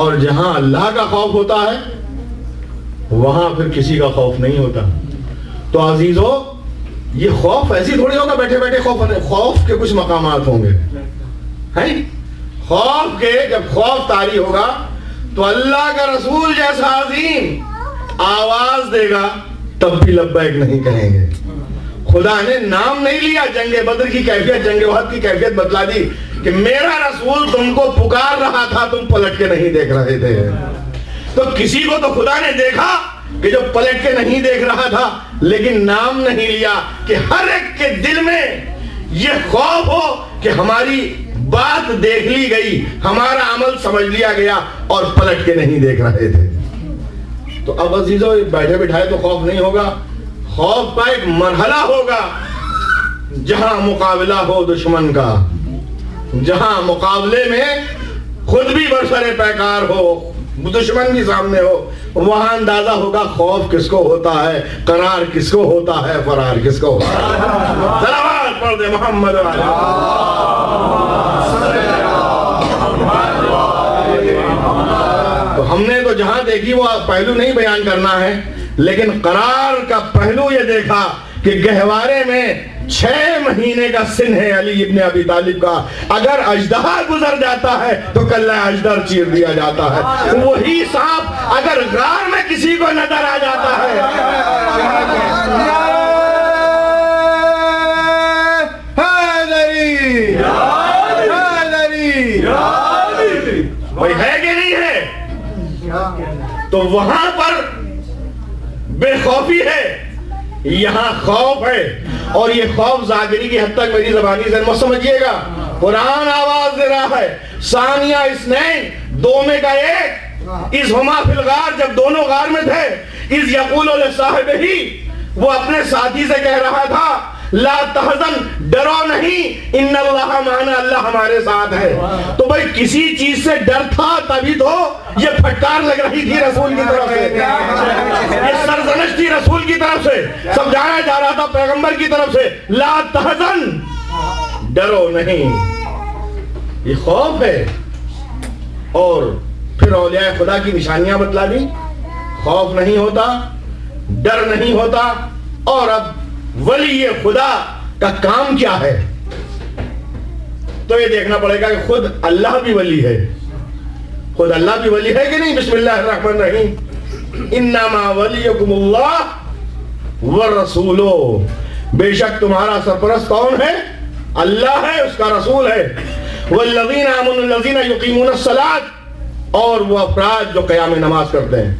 اور جہاں اللہ کا خوف ہوتا ہے وہاں پھر کسی کا خوف نہیں ہوتا. تو عزیزو، یہ خوف ایسی تھوڑی ہوگا بیٹھے بیٹھے خوف کے کچھ مقامات ہوں گے. خوف کے جب خوف طاری ہوگا تو اللہ کا رسول جیسا عظیم آواز دے گا تب بھی لبیک نہیں کہیں گے. خدا نے نام نہیں لیا، جنگ بدر کی کیفیت، جنگ احد کی کیفیت بتلا دی کہ میرا رسول تم کو پکار رہا تھا، تم پلٹ کے نہیں دیکھ رہے تھے. تو کسی کو تو خدا نے دیکھا کہ جو پلٹ کے نہیں دیکھ رہا تھا، لیکن نام نہیں لیا کہ ہر ایک کے دل میں یہ خوف ہو کہ ہماری بات دیکھ لی گئی، ہمارا عمل سمجھ لیا گیا اور پلٹ کے نہیں دیکھ رہے تھے. تو اب عزیزو، بیٹھے بٹھائے تو خوف نہیں ہوگا، خوف کا ایک مرحلہ ہوگا جہاں مقابلہ ہو دشمن کا، جہاں مقابلے میں خود بھی برسر پیکار ہو، دشمن بھی سامنے ہو، وہاں اندازہ ہوگا خوف کس کو ہوتا ہے، قرار کس کو ہوتا ہے، فرار کس کو ہوتا ہے. صلوات پڑھ دے محمد علیہ. تو ہم نے تو جہاں دیکھی وہ پہلو نہیں بیان کرنا ہے، لیکن قرار کا پہلو یہ دیکھا کہ گہوارے میں 6 مہینے کا سن ہے علی ابن ابی طالب کا، اگر اژدہا گزر جاتا ہے تو کلہ اژدر چیر دیا جاتا ہے. وہی سانپ اگر غار میں کسی کو نظر آ جاتا ہے، بھائی ہے کہ نہیں ہے، تو وہاں پر بے خوفی ہے، یہاں خوف ہے. اور یہ خوف ظاہری کی حد تک میری زبانی سے مت سمجھیے گا، قرآن آواز دے رہا ہے ثانیہ اثنین، دو میں کا ایک، اذ ہما فی الغار، جب دونوں غار میں تھے، اذ یقول لصاحبہ، وہ اپنے ساتھی سے کہہ رہا تھا لا تحزن، ڈرو نہیں، ان اللہ معنا، اللہ ہمارے ساتھ ہے. تو بھائی کسی چیز سے ڈر تھا تبھی تو یہ پھٹکار لگ رہی تھی رسول کی طرف سے، یہ سرزنش تھی رسول کی طرف سے، سمجھایا جا رہا تھا پیغمبر کی طرف سے لا تحزن، ڈرو نہیں. یہ خوف ہے. اور پھر اولیاء خدا کی نشانیاں بتلا دی، خوف نہیں ہوتا، ڈر نہیں ہوتا. اور اب ولی خدا کا کام کیا ہے؟ تو یہ دیکھنا پڑے گا کہ خود اللہ بھی ولی ہے. خود اللہ بھی ولی ہے کہ نہیں؟ بسم اللہ الرحمن الرحیم. انما ولیکم اللہ والرسول، بے شک تمہارا سرپرست کون ہے؟ اللہ ہے، اس کا رسول ہے. والذین آمنوا الذین یقیمون الصلاۃ، اور وہ افراد جو قیام نماز کرتے ہیں،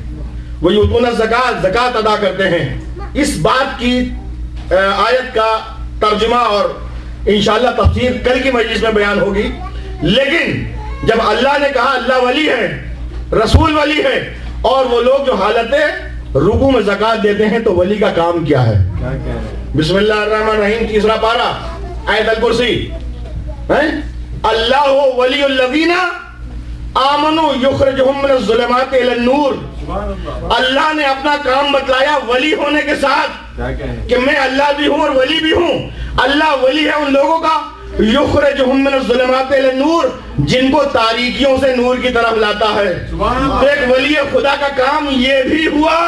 وہ یؤتون الزکاۃ، زکوٰۃ ادا کرتے ہیں. اس بات کی آیت کا ترجمہ اور انشاءاللہ تفسیر کل کی مجلس میں بیان ہوگی. لیکن جب اللہ نے کہا اللہ ولی ہے، رسول ولی ہے، اور وہ لوگ جو حالت رکوع میں زکوٰۃ دیتے ہیں، تو ولی کا کام کیا ہے؟ بسم اللہ الرحمن الرحیم، تیسرا پارہ، آیت الکرسی. اللہ ولی الذین آمنوا یخرجہم من الظلمات الی النور. اللہ نے اپنا کام بتلایا ولی ہونے کے ساتھ کہ میں اللہ بھی ہوں اور ولی بھی ہوں. اللہ ولی ہے ان لوگوں کا یخرجہم من الظلمات الی النور، جن کو تاریکیوں سے نور کی طرف لاتا ہے. تو ایک ولی خدا کا کام یہ بھی ہوا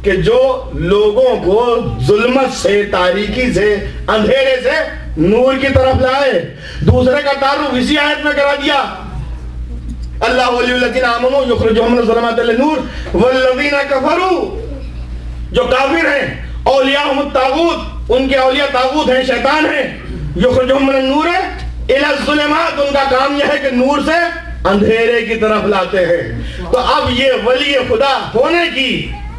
کہ جو لوگوں کو ظلمت سے، تاریکی سے، اندھیرے سے نور کی طرف لائے. دوسرے کا تعارف اسی آیت میں کرا دیا، اللہ ولی الذین آمنوا یخرجہم من الظلمات الی النور والذین کفروا، جو کافر ہیں، اولیاءہم الطاغوت، ان کے اولیاء طاغوت ہیں، شیطان ہیں. یخرجہم من النور الی الظلمات، ان کا کام یہ ہے کہ نور سے اندھیرے کی طرف لاتے ہیں. تو اب یہ ولی خدا ہونے کی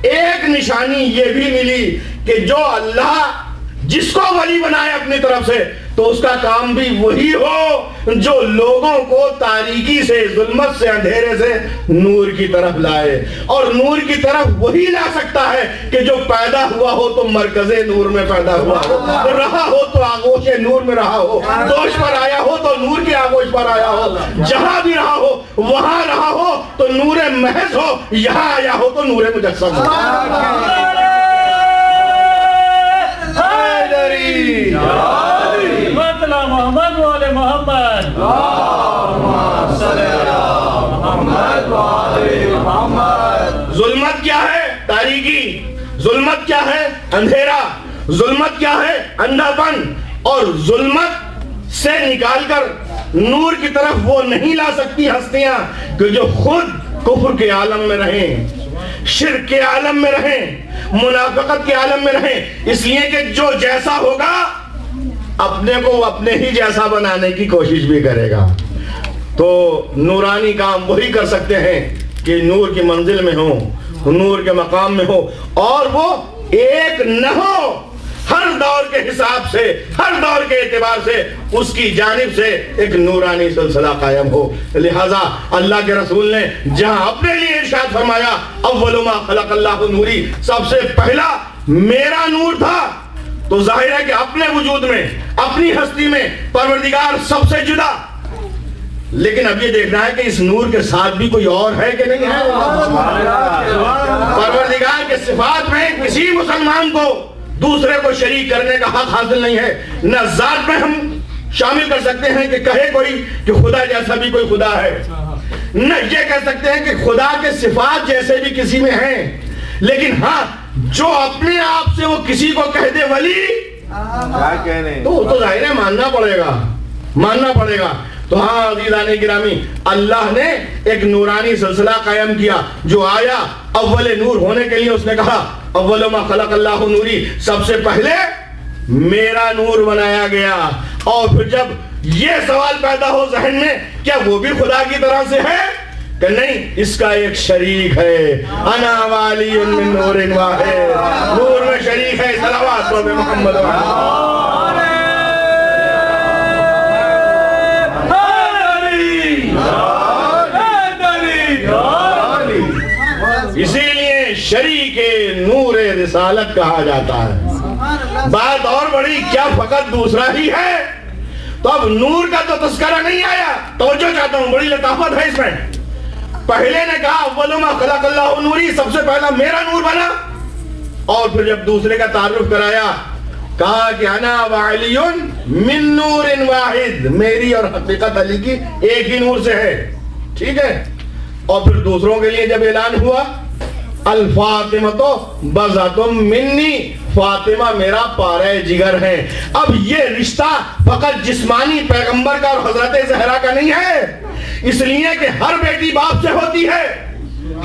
ایک نشانی یہ بھی ملی کہ جو اللہ جس کو ولی بنائے اپنی طرف سے، تو تو اس کا کام بھی وہی ہو جو لوگوں کو تاریکی سے، ظلمت سے، اندھیرے سے نور کی طرف لائے. اور نور کی طرف وہی لا سکتا ہے کہ جو پیدا ہوا ہو تو مرکز نور میں پیدا ہوا ہو، رہا ہو تو آغوش نور میں رہا ہو، دوش پر آیا ہو تو نور کی آغوش پر آیا ہو، جہاں بھی رہا ہو وہاں رہا ہو تو نور محض ہو، یہاں آیا ہو تو نور مجسم ہو. محمد والے محمد، ظلمت کیا ہے؟ تاریکی. ظلمت کیا ہے؟ اندھیرا. ظلمت کیا ہے؟ اندھا پن. اور ظلمت سے نکال کر نور کی طرف وہ نہیں لا سکتی ہستیاں کہ جو خود کفر کے عالم میں رہیں، شرک کے عالم میں رہیں، منافقت کے عالم میں رہیں. اس لیے کہ جو جیسا ہوگا اپنے کو اپنے ہی جیسا بنانے کی کوشش بھی کرے گا. تو نورانی کام وہی کر سکتے ہیں کہ نور کی منزل میں ہو، نور کے مقام میں ہو، اور وہ ایک نہ ہو. ہر دور کے حساب سے، ہر دور کے اعتبار سے اس کی جانب سے ایک نورانی سلسلہ قائم ہو. لہذا اللہ کے رسول نے جہاں اپنے لیے ارشاد فرمایا اول ما خلق اللہ نوری، سب سے پہلا میرا نور تھا، تو ظاہر ہے کہ اپنے وجود میں، اپنی ہستی میں پروردگار سب سے جدا. لیکن اب یہ دیکھنا ہے کہ اس نور کے ساتھ بھی کوئی اور ہے کہ نہیں ہے. پروردگار کے صفات میں کسی مسلمان کو دوسرے کو شریک کرنے کا حق حاصل نہیں ہے. نہ ذات میں ہم شامل کر سکتے ہیں کہ کہے کوئی کہ خدا جیسا بھی کوئی خدا ہے، نہ یہ کہہ سکتے ہیں کہ خدا کے صفات جیسے بھی کسی میں ہیں. لیکن ہاں جو اپنے آپ سے وہ کسی کو کہہ دے ولی، تو ظاہر ہے ماننا پڑے گا، ماننا پڑے گا. تو ہاں عزیزان گرامی، اللہ نے ایک نورانی سلسلہ قائم کیا جو آیا اول نور ہونے کے لیے. اس نے کہا اول ما خلق اللہ نوری، سب سے پہلے میرا نور بنایا گیا. اور پھر جب یہ سوال پیدا ہو ذہن میں کیا وہ بھی خدا کی طرح سے ہے کہ نہیں، اس کا ایک شریک ہے. انا والی من نور واحد، نور میں شریک ہے. صلوات و محمد اسی لیے شریک نور رسالت کہا جاتا ہے. بات اور بڑی کیا فقط دوسرا ہی ہے. تو اب نور کا تو تذکرہ نہیں آیا، توجہ چاہتا ہوں، بڑی لطافت ہے اس میں. پہلے نے کہا اول ما خلق اللہ نوری، سب سے پہلا میرا نور بنا. اور پھر جب دوسرے کا تعارف کرایا کہا کہ انا وعلی من نور واحد، میری اور حقیقت علی کی ایک ہی نور سے ہے. ٹھیک ہے. اور پھر دوسروں کے لیے جب اعلان ہوا الفاطمہ بضعۃ منی، فاطمہ میرا پارہ جگر ہے. اب یہ رشتہ فقط جسمانی پیغمبر کا اور حضرت زہرا کا نہیں ہے، اس لیے کہ ہر بیٹی باپ سے ہوتی ہے،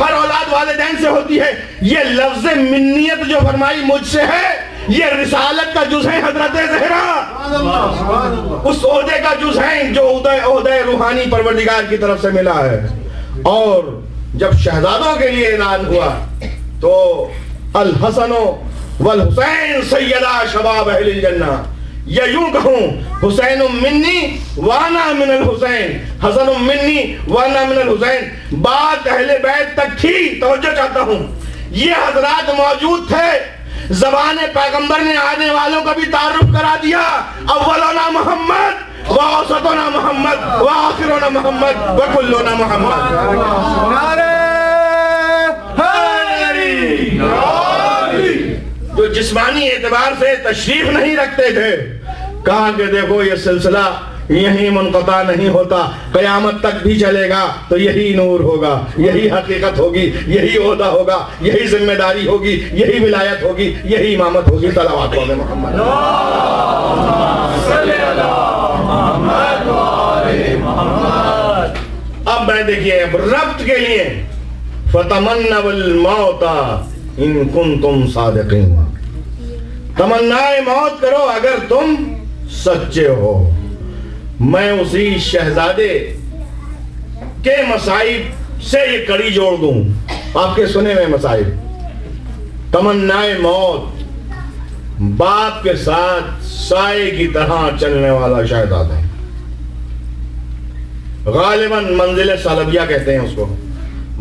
ہر اولاد والدین سے ہوتی ہے. یہ لفظ منیت جو فرمائی مجھ سے ہے، یہ رسالت کا جز ہے حضرت زہرا، اس عہدے کا جز ہے جو عہدہ روحانی پروردگار کی طرف سے ملا ہے. اور جب شہزادوں کے لیے اعلان ہوا تو الحسن والحسین سیدہ شباب اہل الجنہ، یا یوں کہوں حسین منی وانا من الحسین، حسن منی وانا من الحسین. بات اہل بیت تک تھی. توجہ چاہتا ہوں، یہ حضرات موجود تھے. زبان پیغمبر نے آنے والوں کا بھی تعارف کرا دیا. اولنا محمد وَأَوْسَطُنَا محمد وَآخِرُنَا محمد وَكُلُّنَا محمد. جو جسمانی اعتبار سے تشریف نہیں رکھتے تھے کہا کہ دیکھو یہ سلسلہ یہی منقطع نہیں ہوتا، قیامت تک بھی چلے گا. تو یہی نور ہوگا، یہی حقیقت ہوگی، یہی عہدہ ہوگا، یہی ذمہ داری ہوگی، یہی ولایت ہوگی، یہی امامت ہوگی. صلوات علی محمد. اب میں دیکھیے ربط کے لیے فَتَمَنَّوُا الْمَوْتَ إِن كُنتُمْ صَادِقِينَ، تمنائے موت کرو اگر تم سچے ہو. میں اسی شہزادے کے مصائب سے یہ کڑی جوڑ دوں، آپ کے سنے ہوئے مصائب. تمنائے موت باپ کے ساتھ سائے کی طرح چلنے والا شہزادہ ہے. غالباً منزل سالبیہ کہتے ہیں اس کو.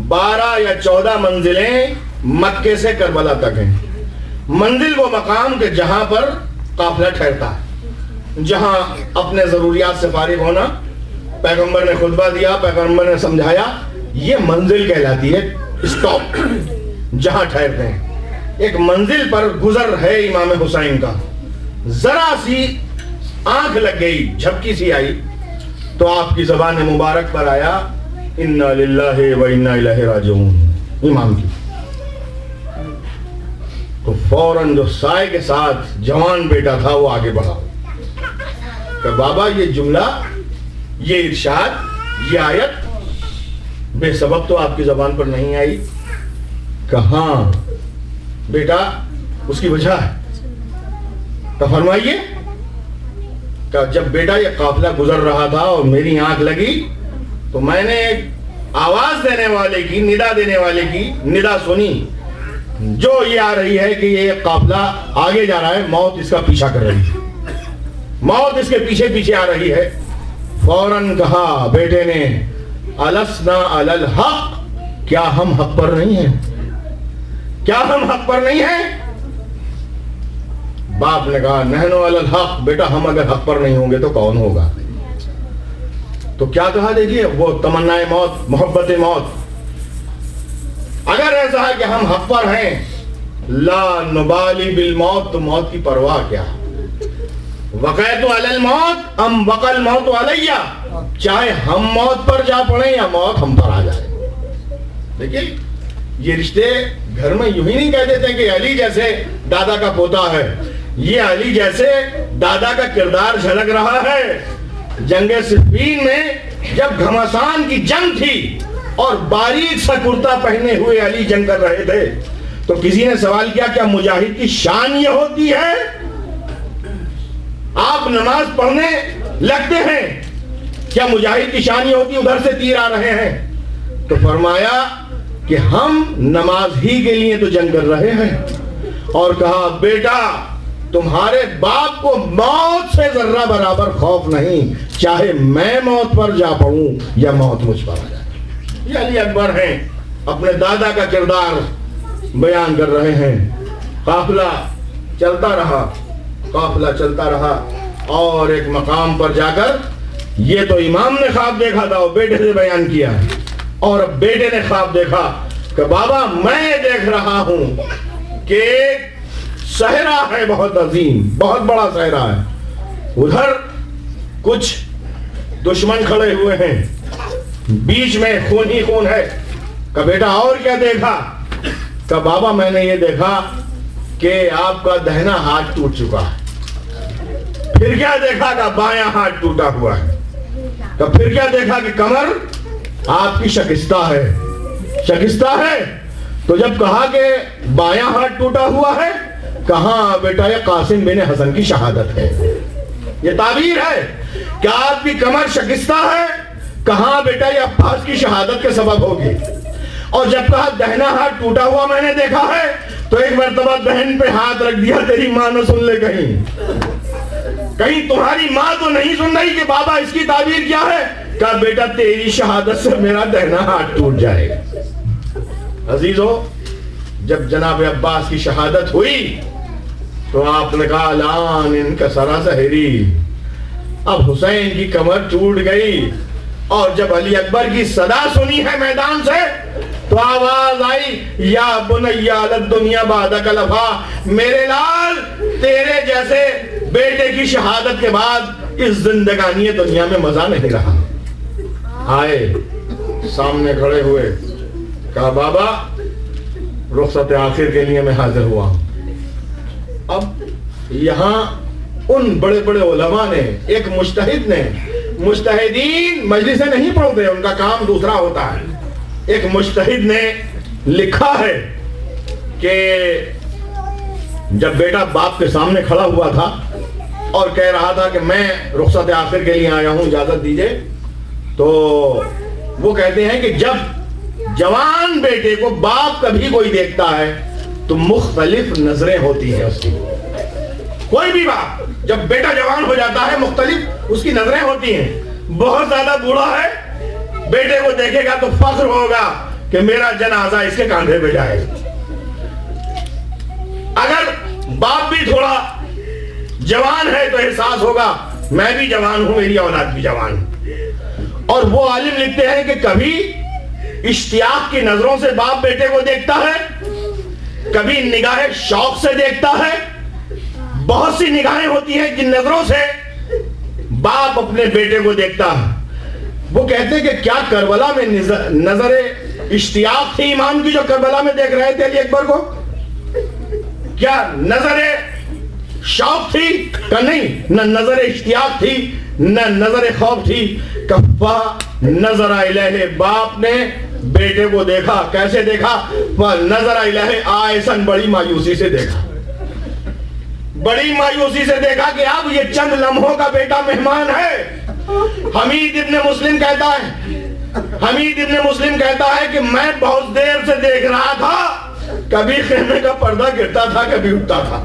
12 یا 14 منزلیں مکے سے کربلا تک ہیں. منزل وہ مقام کہ جہاں پر قافلہ ٹھہرتا ہے, جہاں اپنے ضروریات سے فارغ ہونا, پیغمبر نے خطبہ دیا, پیغمبر نے سمجھایا, یہ منزل کہلاتی ہے. اسٹاپ جہاں ٹھہرتے ہیں. ایک منزل پر گزر ہے امام حسین کا, ذرا سی آنکھ لگ گئی, جھپکی سی آئی, تو آپ کی زبان مبارک پر آیا انا للہ و انا الیہ راجعون, امام کی. تو فوراً جو سائے کے ساتھ جوان بیٹا تھا وہ آگے بڑھا کہ بابا یہ جملہ, یہ ارشاد, یہ آیت بے سبب تو آپ کی زبان پر نہیں آئی. کہاں بیٹا اس کی وجہ ہے, تو فرمائیے. کہ جب بیٹا یہ قافلہ گزر رہا تھا اور میری آنکھ لگی تو میں نے آواز دینے والے کی, ندا دینے والے کی ندا سنی, جو یہ آ رہی ہے کہ یہ قافلہ آگے جا رہا ہے, موت اس کا پیچھا کر رہی ہے, موت اس کے پیچھے پیچھے آ رہی ہے. فوراً کہا بیٹے نے السنا علی الحق, کیا ہم حق پر نہیں ہیں, کیا ہم حق پر نہیں ہیں؟ باپ نے کہا نحن علی الحق, بیٹا ہم اگر حق پر نہیں ہوں گے تو کون ہوگا. تو کیا کہا دیکھیے, وہ تمنا موت, محبت موت. اگر ایسا ہے کہ ہم حق پر ہیں, لا نبالی بالموت, تو موت کی پرواہ کیا. وقعت علی الموت ام وقع الموت علیہ, چاہے ہم موت پر جا پڑیں یا موت ہم پر آ جائے. دیکھیے یہ رشتے گھر میں یوں ہی نہیں کہہ دیتے کہ علی جیسے دادا کا پوتا ہے, یہ علی جیسے دادا کا کردار جھلک رہا ہے. جنگ صفین میں جب گھمسان کی جنگ تھی اور باریک سا کرتا پہنے ہوئے علی جنگ کر رہے تھے, تو کسی نے سوال کیا کیا مجاہد کی شان یہ ہوتی ہے, آپ نماز پڑھنے لگتے ہیں, کیا مجاہد کی شان یہ ہوتی, ادھر سے تیر آ رہے ہیں. تو فرمایا کہ ہم نماز ہی کے لیے تو جنگ کر رہے ہیں. اور کہا بیٹا تمہارے باپ کو موت سے ذرہ برابر خوف نہیں, چاہے میں موت پر جا پڑوں یا موت مجھ پر آ جائے. یہ علی اکبر ہیں, اپنے دادا کا کردار بیان کر رہے ہیں. قافلہ چلتا رہا, قافلہ چلتا رہا, اور ایک مقام پر جا کر, یہ تو امام نے خواب دیکھا تھا, وہ بیٹے سے بیان کیا, اور اب بیٹے نے خواب دیکھا کہ بابا میں دیکھ رہا ہوں کہ صحرا ہے بہت عظیم, بہت بڑا صحرا ہے, ادھر کچھ دشمن کھڑے ہوئے ہیں, بیچ میں خون ہی خون ہے. کہ بیٹا اور کیا دیکھا؟ کہ بابا میں نے یہ دیکھا کہ آپ کا دہنا ہاتھ ٹوٹ چکا ہے. پھر کیا دیکھا؟ کہ بایاں ہاتھ ٹوٹا ہوا ہے. کہ پھر کیا دیکھا؟ کہ کمر آپ کی شکستہ ہے, شکستہ ہے. تو جب کہا کہ بایاں ہاتھ ٹوٹا ہوا ہے, کہاں بیٹا یہ قاسم بن حسن کی شہادت ہے. یہ تعبیر ہے کہ آپ کی کمر شکستہ ہے, کہاں بیٹا یہ عباس کی شہادت کے سبب ہوگی. اور جب کہا دہنا ہاتھ ٹوٹا ہوا میں نے دیکھا ہے, تو ایک مرتبہ بہن پہ ہاتھ رکھ دیا, تیری ماں نہ سن لے کہیں تمہاری ماں تو نہیں سن رہی کہ بابا اس کی تعبیر کیا ہے. کہا بیٹا تیری شہادت سے میرا دہنا ہاتھ ٹوٹ جائے گا. عزیزو, جب جناب عباس کی شہادت ہوئی تو آپ نے کہا الان ان کا سرا ظہری, اب حسین کی کمر ٹوٹ گئی. اور جب علی اکبر کی صدا سنی ہے میدان سے, تو آواز آئی یا بنیا للدنیا بعدک لفا, میرے لال تیرے جیسے بیٹے کی شہادت کے بعد اس زندگانی دنیا میں مزہ نہیں رہا. آئے سامنے کھڑے ہوئے, کہا بابا رخصت آخر کے لیے میں حاضر ہوا. اب یہاں ان بڑے بڑے علماء نے, ایک مجتہد نے, مجتہدین مجلس سے نہیں پڑھتے, ان کا کام دوسرا ہوتا ہے. ایک مجتہد نے لکھا ہے کہ جب بیٹا باپ کے سامنے کھڑا ہوا تھا اور کہہ رہا تھا کہ میں رخصت آخر کے لیے آیا ہوں, اجازت دیجئے, تو وہ کہتے ہیں کہ جب جوان بیٹے کو باپ کبھی کوئی دیکھتا ہے تو مختلف نظریں ہوتی ہیں اس کی. کوئی بھی باپ جب بیٹا جوان ہو جاتا ہے مختلف اس کی نظریں ہوتی ہیں. بہت زیادہ بوڑھا ہے, بیٹے کو دیکھے گا تو فخر ہوگا کہ میرا جنازہ اس کے کاندھے پہ جائے. اگر باپ بھی تھوڑا جوان ہے تو احساس ہوگا میں بھی جوان ہوں, میری اولاد بھی جوان ہے. اور وہ عالم لکھتے ہیں کہ کبھی اشتیاق کی نظروں سے باپ بیٹے کو دیکھتا ہے, کبھی نگاہ شوق سے دیکھتا ہے. بہت سی نگاہیں ہوتی ہیں جن نظروں سے باپ اپنے بیٹے کو دیکھتا ہے. وہ کہتے ہیں کہ کیا کربلا میں نظر اشتیاق تھی امام کی جو کربلا میں دیکھ رہے تھے علی اکبر کو؟ کیا نظر شوق تھی؟ کہ نہیں, نہ نظر اشتیاق تھی نہ نظر خوف تھی. کفا نظر الیہ, باپ نے بیٹے کو دیکھا. کیسے دیکھا؟ نظر الیہ آئسن, بڑی مایوسی سے دیکھا, بڑی مایوسی سے دیکھا کہ اب یہ چند لمحوں کا بیٹا مہمان ہے. حمید ابن مسلم کہتا ہے, حمید ابن مسلم کہتا ہے کہ میں بہت دیر سے دیکھ رہا تھا, کبھی خیمے کا پردہ گرتا تھا کبھی اٹھتا تھا,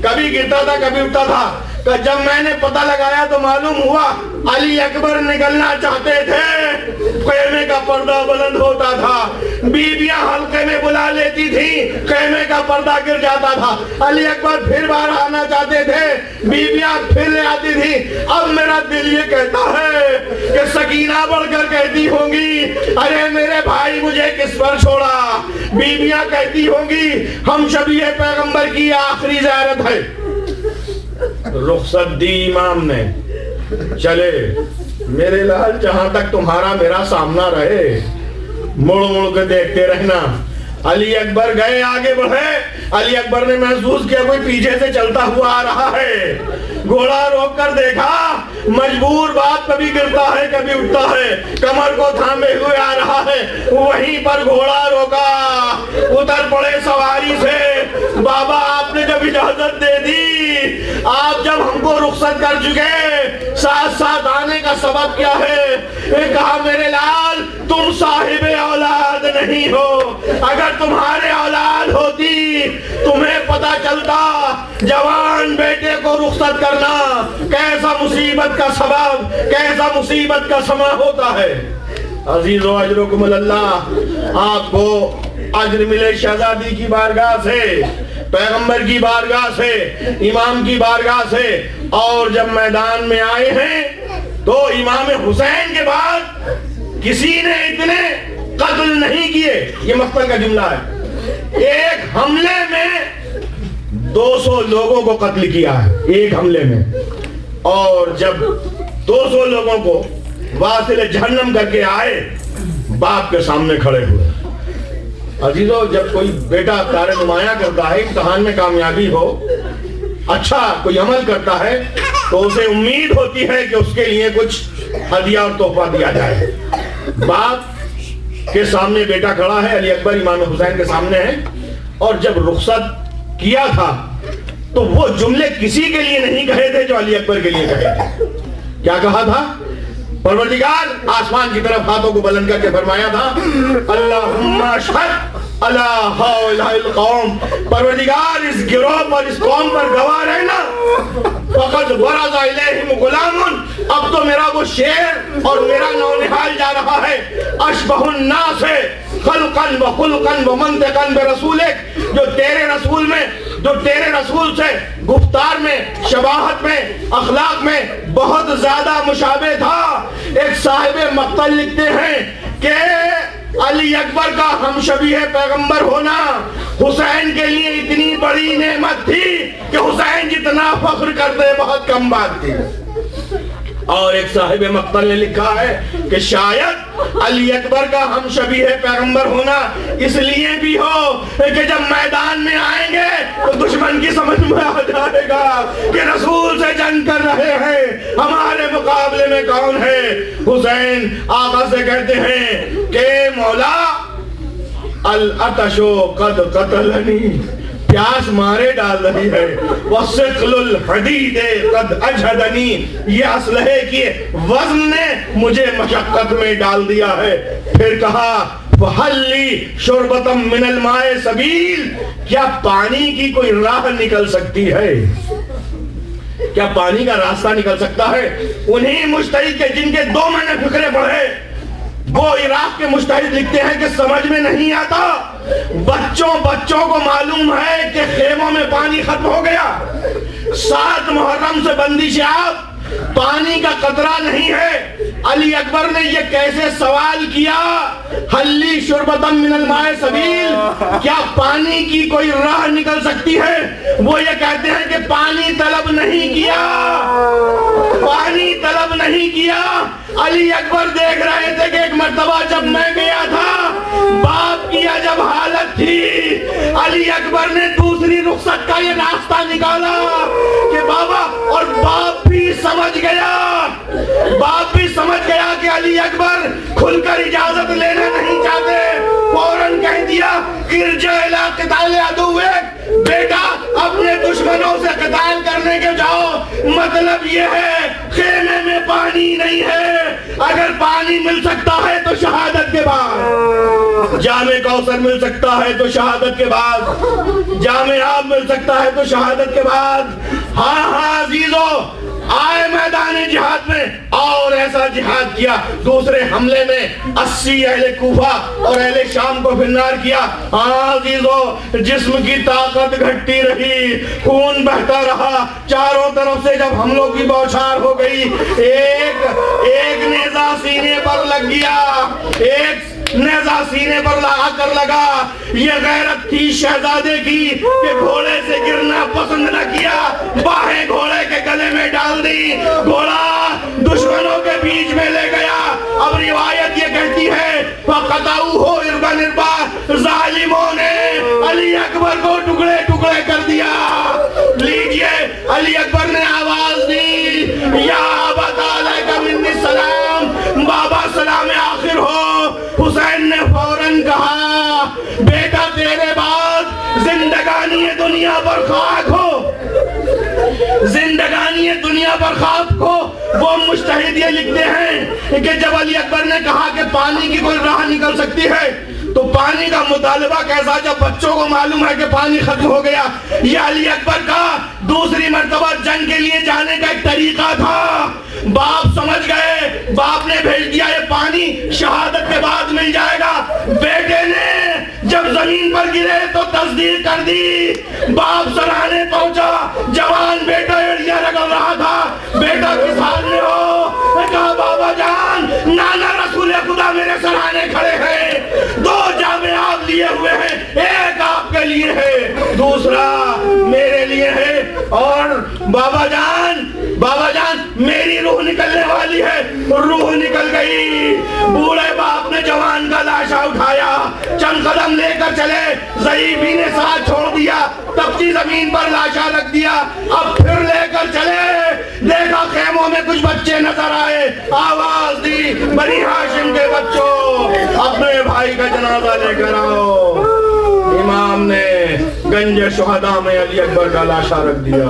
کبھی گرتا تھا کبھی اٹھتا تھا. کہ جب میں نے پتہ لگایا تو معلوم ہوا علی اکبر نکلنا چاہتے تھے, خیمے کا پردہ بلند ہوتا تھا, بیویاں حلقے میں بلا لیتی تھیں, خیمے کا پردہ گر جاتا تھا. علی اکبر پھر باہر آنا چاہتے تھے, بیویاں پھر لے آتی تھیں. اب میرا دل یہ کہتا ہے کہ سکینہ بڑھ کر کہتی ہوں گی ارے میرے بھائی مجھے کس پر چھوڑا. بیویاں کہتی ہوں گی ہم شبیہ پیغمبر کی آخری زیارت ہے. رخصت دی امام نے, چلے میرے لال جہاں تک تمہارا میرا سامنا رہے مڑ مڑ کے دیکھتے رہنا. علی اکبر گئے, آگے بڑھے. علی اکبر نے محسوس کیا کوئی پیچھے سے چلتا ہوا آ رہا ہے. گھوڑا روک کر دیکھا, مجبور باپ کبھی گرتا ہے کبھی اٹھتا ہے, کمر کو تھامے ہوئے آ رہا ہے. وہیں پر گھوڑا روکا, اتر پڑے سواری سے. بابا آپ نے جب اجازت دے دی, آپ جب ہم کو رخصت کر چکے, ساتھ ساتھ آنے کا سبب کیا ہے؟ کہا میرے لال تم صاحب اولاد نہیں ہو, اگر تمہارے اولاد ہوتی تمہیں پتا چلتا جوان بیٹے کو رخصت کرنا کیسا مصیبت کا سبب, کیسا مصیبت کا سما ہوتا ہے. عزیز و اجرکم اللہ, آپ کو اجر ملے شہزادی کی بارگاہ سے, پیغمبر کی بارگاہ سے, امام کی بارگاہ سے. اور جب میدان میں آئے ہیں تو امام حسین کے بعد کسی نے اتنے قتل نہیں کیے. یہ مقتل کا جملہ ہے. ایک حملے میں 200 لوگوں کو قتل کیا ہے, ایک حملے میں. اور جب 200 لوگوں کو واصل جہنم کر کے آئے, باپ کے سامنے کھڑے ہوئے. عزیزو, جب کوئی بیٹا کار نمایاں کرتا ہے, امتحان میں کامیابی ہو, اچھا کوئی عمل کرتا ہے, تو اسے امید ہوتی ہے کہ اس کے لیے کچھ ہدیہ اور تحفہ دیا جائے. باپ کے سامنے بیٹا کھڑا ہے, علی اکبر امام حسین کے سامنے ہے, اور جب رخصت کیا تھا تو وہ جملے کسی کے لیے نہیں کہے تھے جو علی اکبر کے لیے کہے تھے. کیا کہا تھا؟ پروردگار آسمان کی طرف ہاتھوں کو بلند کر کے فرمایا تھا اللہم اشہد الا ہؤلاء القوم, پروردگار اس گروہ پر, اس قوم پر گواہ رہنا. فقد برز الیہم غلام, اب تو میرا وہ شیر اور میرا نونہال جا رہا ہے. اشبہ الناس خلقا و خلقا و منطقا برسولک, جو تیرے رسول سے گفتار میں, شباہت میں, اخلاق میں بہت زیادہ مشابہ تھا. ایک صاحب مقتل لکھتے ہیں کہ علی اکبر کا ہم شبیہ پیغمبر ہونا حسین کے لیے اتنی بڑی نعمت تھی کہ حسین جتنا فخر کرتے بہت کم بات تھی. اور ایک صاحب مقتل نے لکھا ہے کہ شاید علی اکبر کا ہم شبیہ پیغمبر ہونا اس لیے بھی ہو کہ جب میدان میں آئیں گے تو دشمن کی سمجھ میں آ جائے گا کہ رسول سے جنگ کر رہے ہیں, ہمارے مقابلے میں کون ہے. حسین آقا سے کہتے ہیں کہ مولا العطش قد قتلنی, پیاس مارے ڈال رہی ہے. وَثِقْلُ الْحَدِيدِ قَدْ أَجْهَدَنِي, یہ اسلحے کی وزن نے مجھے مشقت میں ڈال دیا ہے. پھر کہا فَهَلْ لِي شُرْبَةً مِّنَ الْمَاءِ سَبِيلٌ, کیا پانی کی کوئی راہ نکل سکتی ہے؟ کیا پانی کا راستہ نکل سکتا ہے؟ انہی مجتہد کے جن کے 2 میں نے فقرے پڑھے، وہ عراق کے مجتہد لکھتے ہیں کہ سمجھ میں نہیں آتا، بچوں کو معلوم ہے کہ خیموں میں پانی ختم ہو گیا، 7 محرم سے بندش آپ، پانی کا قطرہ نہیں ہے۔ علی اکبر نے یہ کیسے سوال کیا، حلی شربتم من الماء سبیل، کیا پانی کی کوئی راہ نکل سکتی ہے؟ وہ یہ کہتے ہیں کہ پانی طلب نہیں کیا، پانی طلب نہیں کیا۔ علی اکبر دیکھ رہے تھے کہ ایک مرتبہ جب میں گیا تھا، باپ کی عجب حالت تھی، علی اکبر نے دوسری رخصت کا یہ راستہ نکالا کہ بابا، اور باپ بھی سمجھ گیا کہ علی اکبر کھل کر اجازت لینا نہیں چاہتے، فوراً کہہ دیا ارجع الی قتال عدوک، بیٹا اپنے دشمنوں سے قتال کرنے کے جاؤ۔ مطلب یہ ہے خیمے میں پانی نہیں ہے، اگر پانی مل سکتا ہے تو شہادت کے بعد، جامِ کوثر مل سکتا ہے تو شہادت کے بعد، جامِ آب مل سکتا ہے تو شہادت کے بعد۔ ہاں عزیزو، آئے میدان جہاد میں اور ایسا جہاد کیا، دوسرے حملے میں 80 اہل کوفہ اور اہل شام کو فنار کیا۔ عزیزو، جسم کی طاقت گھٹتی رہی، خون بہتا رہا، چاروں طرف سے جب حملوں کی بوچھار ہو گئی، ایک نیزہ سینے پر لگ گیا، ایک نیزہ سینے پر لگا۔ یہ غیرت تھی شہزادے کی کہ گھوڑے سے گرنا پسند نہ کیا، باہیں گھوڑے کے گلے میں ڈال دی، گھوڑا دشمنوں کے بیچ میں لے گیا۔ اب روایت یہ کہتی ہے فَقَطَعُوهُ إِرْبًا إِرْبًا، ظالموں نے علی اکبر کو ٹکڑے ٹکڑے کر دیا۔ لیجئے، علی اکبر نے آواز دی، یا ابت علیک منی السلام، بابا سلام آخر ہو۔ حسین نے فوراً کہا بیٹا تیرے بعد زندگانی دنیا پر خاک ہو، زندگانی دنیا پر خاک ہو۔ وہ مجتہد یہ لکھتے ہیں کہ جب علی اکبر نے کہا کہ پانی کی کوئی راہ نکل سکتی ہے تو پانی کا مطالبہ کیسا جب بچوں کو معلوم ہے کہ پانی ختم ہو گیا؟ یہ علی اکبر کا دوسری مرتبہ جنگ کے لیے جانے کا ایک طریقہ تھا۔ باپ سمجھ گئے، باپ نے بھیج دیا یہ پانی شہادت کے بعد مل جائے گا۔ بیٹے نے جب زمین پر گرے تو تصدیق کر دی، باپ سراہنے پہنچا، جوان بیٹا ایڑیاں رگڑ رہا تھا، بیٹا کس حال میں ہو؟ کہا بابا جان، نانا رسول خدا میرے سراہنے کھڑے ہیں، 2 جامِ آب لیے ہوئے ہیں، ایک آپ کے لیے ہے، دوسرا میرے لیے ہے، اور بابا جان میری روح نکلنے والی ہے۔ روح نکل گئی، بوڑھے باپ نے جوان کا لاشا اٹھایا، چند قدم لے کر چلے، ضعیفی نے ساتھ چھوڑ دیا، تپتی زمین پر لاشا رکھ دیا، اب پھر لے کر چلے، دیکھا خیموں میں کچھ بچے نظر آئے، آواز دی بنی ہاشم کے بچوں اپنے بھائی کا جنازہ لے کر آؤ۔ امام نے گنج شہداء میں علی اکبر کا لاشا رکھ دیا۔